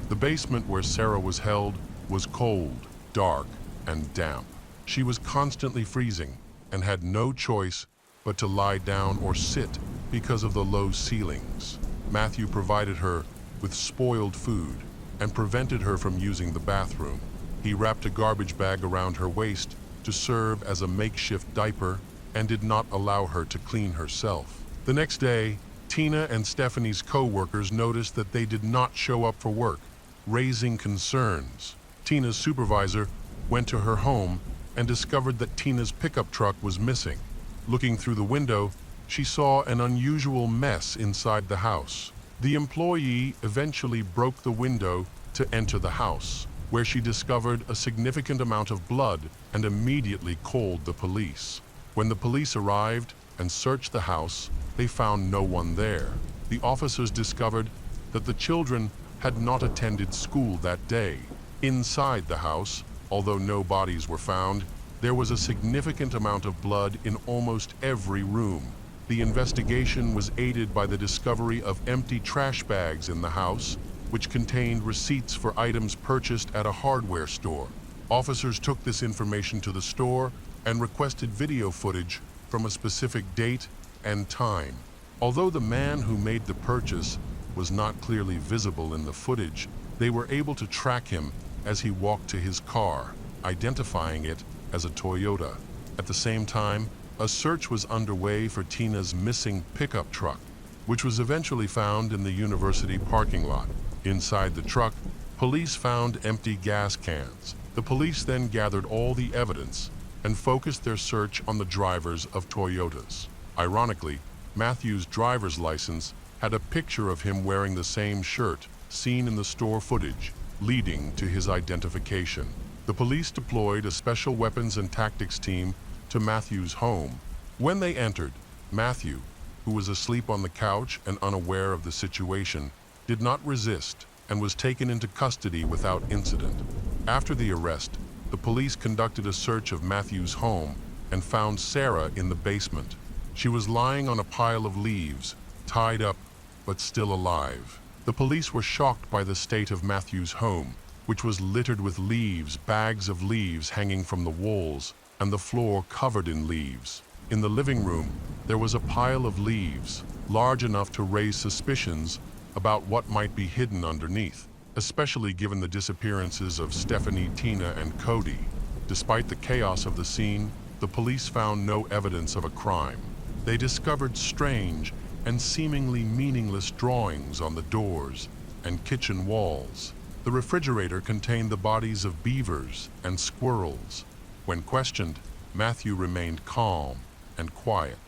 The basement where Sarah was held was cold, dark, and damp. She was constantly freezing and had no choice but to lie down or sit because of the low ceilings. Matthew provided her with spoiled food and prevented her from using the bathroom. He wrapped a garbage bag around her waist to serve as a makeshift diaper and did not allow her to clean herself. The next day, Tina and Stephanie's co-workers noticed that they did not show up for work, raising concerns. Tina's supervisor went to her home and discovered that Tina's pickup truck was missing. Looking through the window, she saw an unusual mess inside the house. The employee eventually broke the window to enter the house, where she discovered a significant amount of blood and immediately called the police. When the police arrived and searched the house, they found no one there. The officers discovered that the children had not attended school that day. Inside the house, although no bodies were found, there was a significant amount of blood in almost every room. The investigation was aided by the discovery of empty trash bags in the house, which contained receipts for items purchased at a hardware store. Officers took this information to the store and requested video footage from a specific date and time. Although the man who made the purchase was not clearly visible in the footage, they were able to track him as he walked to his car, identifying it as a Toyota. At the same time, a search was underway for Tina's missing pickup truck, which was eventually found in the university parking lot. Inside the truck, police found empty gas cans. The police then gathered all the evidence and focused their search on the drivers of Toyotas. Ironically, Matthew's driver's license had a picture of him wearing the same shirt seen in the store footage, leading to his identification. The police deployed a special weapons and tactics team to Matthew's home. When they entered, Matthew, who was asleep on the couch and unaware of the situation, did not resist and was taken into custody without incident. After the arrest, the police conducted a search of Matthew's home and found Sarah in the basement. She was lying on a pile of leaves, tied up, but still alive. The police were shocked by the state of Matthew's home, which was littered with leaves, bags of leaves hanging from the walls, and the floor covered in leaves. In the living room, there was a pile of leaves, large enough to raise suspicions about what might be hidden underneath, especially given the disappearances of Stephanie, Tina, and Cody. Despite the chaos of the scene, the police found no evidence of a crime. They discovered strange and seemingly meaningless drawings on the doors and kitchen walls. The refrigerator contained the bodies of beavers and squirrels. When questioned, Matthew remained calm and quiet.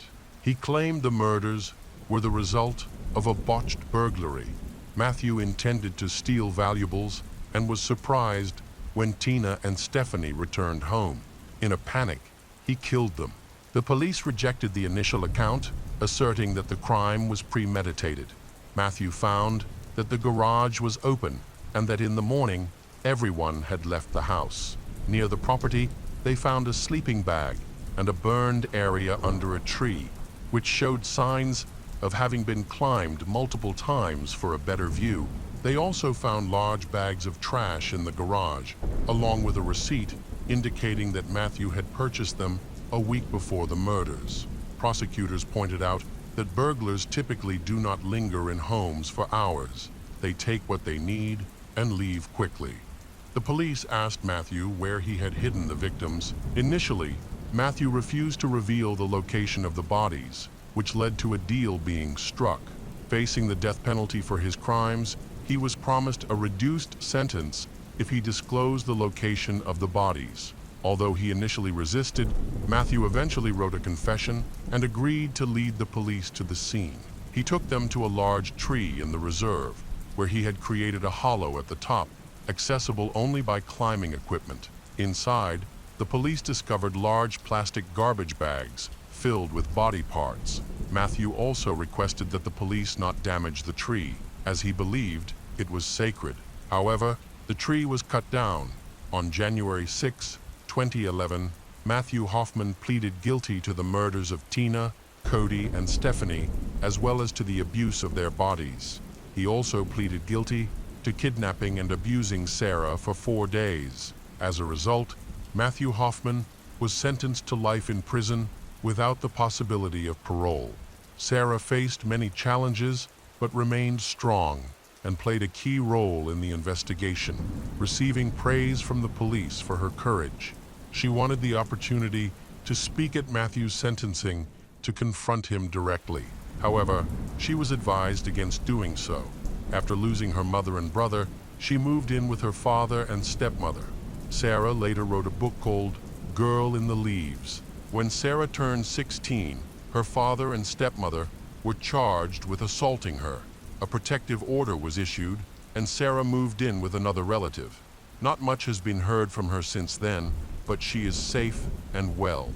He claimed the murders were the result of a botched burglary. Matthew intended to steal valuables and was surprised when Tina and Stephanie returned home. In a panic, he killed them. The police rejected the initial account, asserting that the crime was premeditated. Matthew found that the garage was open and that in the morning, everyone had left the house. Near the property, they found a sleeping bag and a burned area under a tree, which showed signs of having been climbed multiple times for a better view. They also found large bags of trash in the garage, along with a receipt indicating that Matthew had purchased them a week before the murders. Prosecutors pointed out that burglars typically do not linger in homes for hours. They take what they need and leave quickly. The police asked Matthew where he had hidden the victims. Initially, Matthew refused to reveal the location of the bodies, which led to a deal being struck. Facing the death penalty for his crimes, he was promised a reduced sentence if he disclosed the location of the bodies. Although he initially resisted, Matthew eventually wrote a confession and agreed to lead the police to the scene. He took them to a large tree in the reserve, where he had created a hollow at the top, accessible only by climbing equipment. Inside, the police discovered large plastic garbage bags filled with body parts. Matthew also requested that the police not damage the tree, as he believed it was sacred. However, the tree was cut down. On January 6, 2011, Matthew Hoffman pleaded guilty to the murders of Tina, Cody, and Stephanie, as well as to the abuse of their bodies. He also pleaded guilty to kidnapping and abusing Sarah for 4 days. As a result, Matthew Hoffman was sentenced to life in prison without the possibility of parole. Sarah faced many challenges, but remained strong and played a key role in the investigation, receiving praise from the police for her courage. She wanted the opportunity to speak at Matthew's sentencing to confront him directly. However, she was advised against doing so. After losing her mother and brother, she moved in with her father and stepmother. Sarah later wrote a book called Girl in the Leaves. When Sarah turned 16, her father and stepmother were charged with assaulting her. A protective order was issued, and Sarah moved in with another relative. Not much has been heard from her since then, but she is safe and well.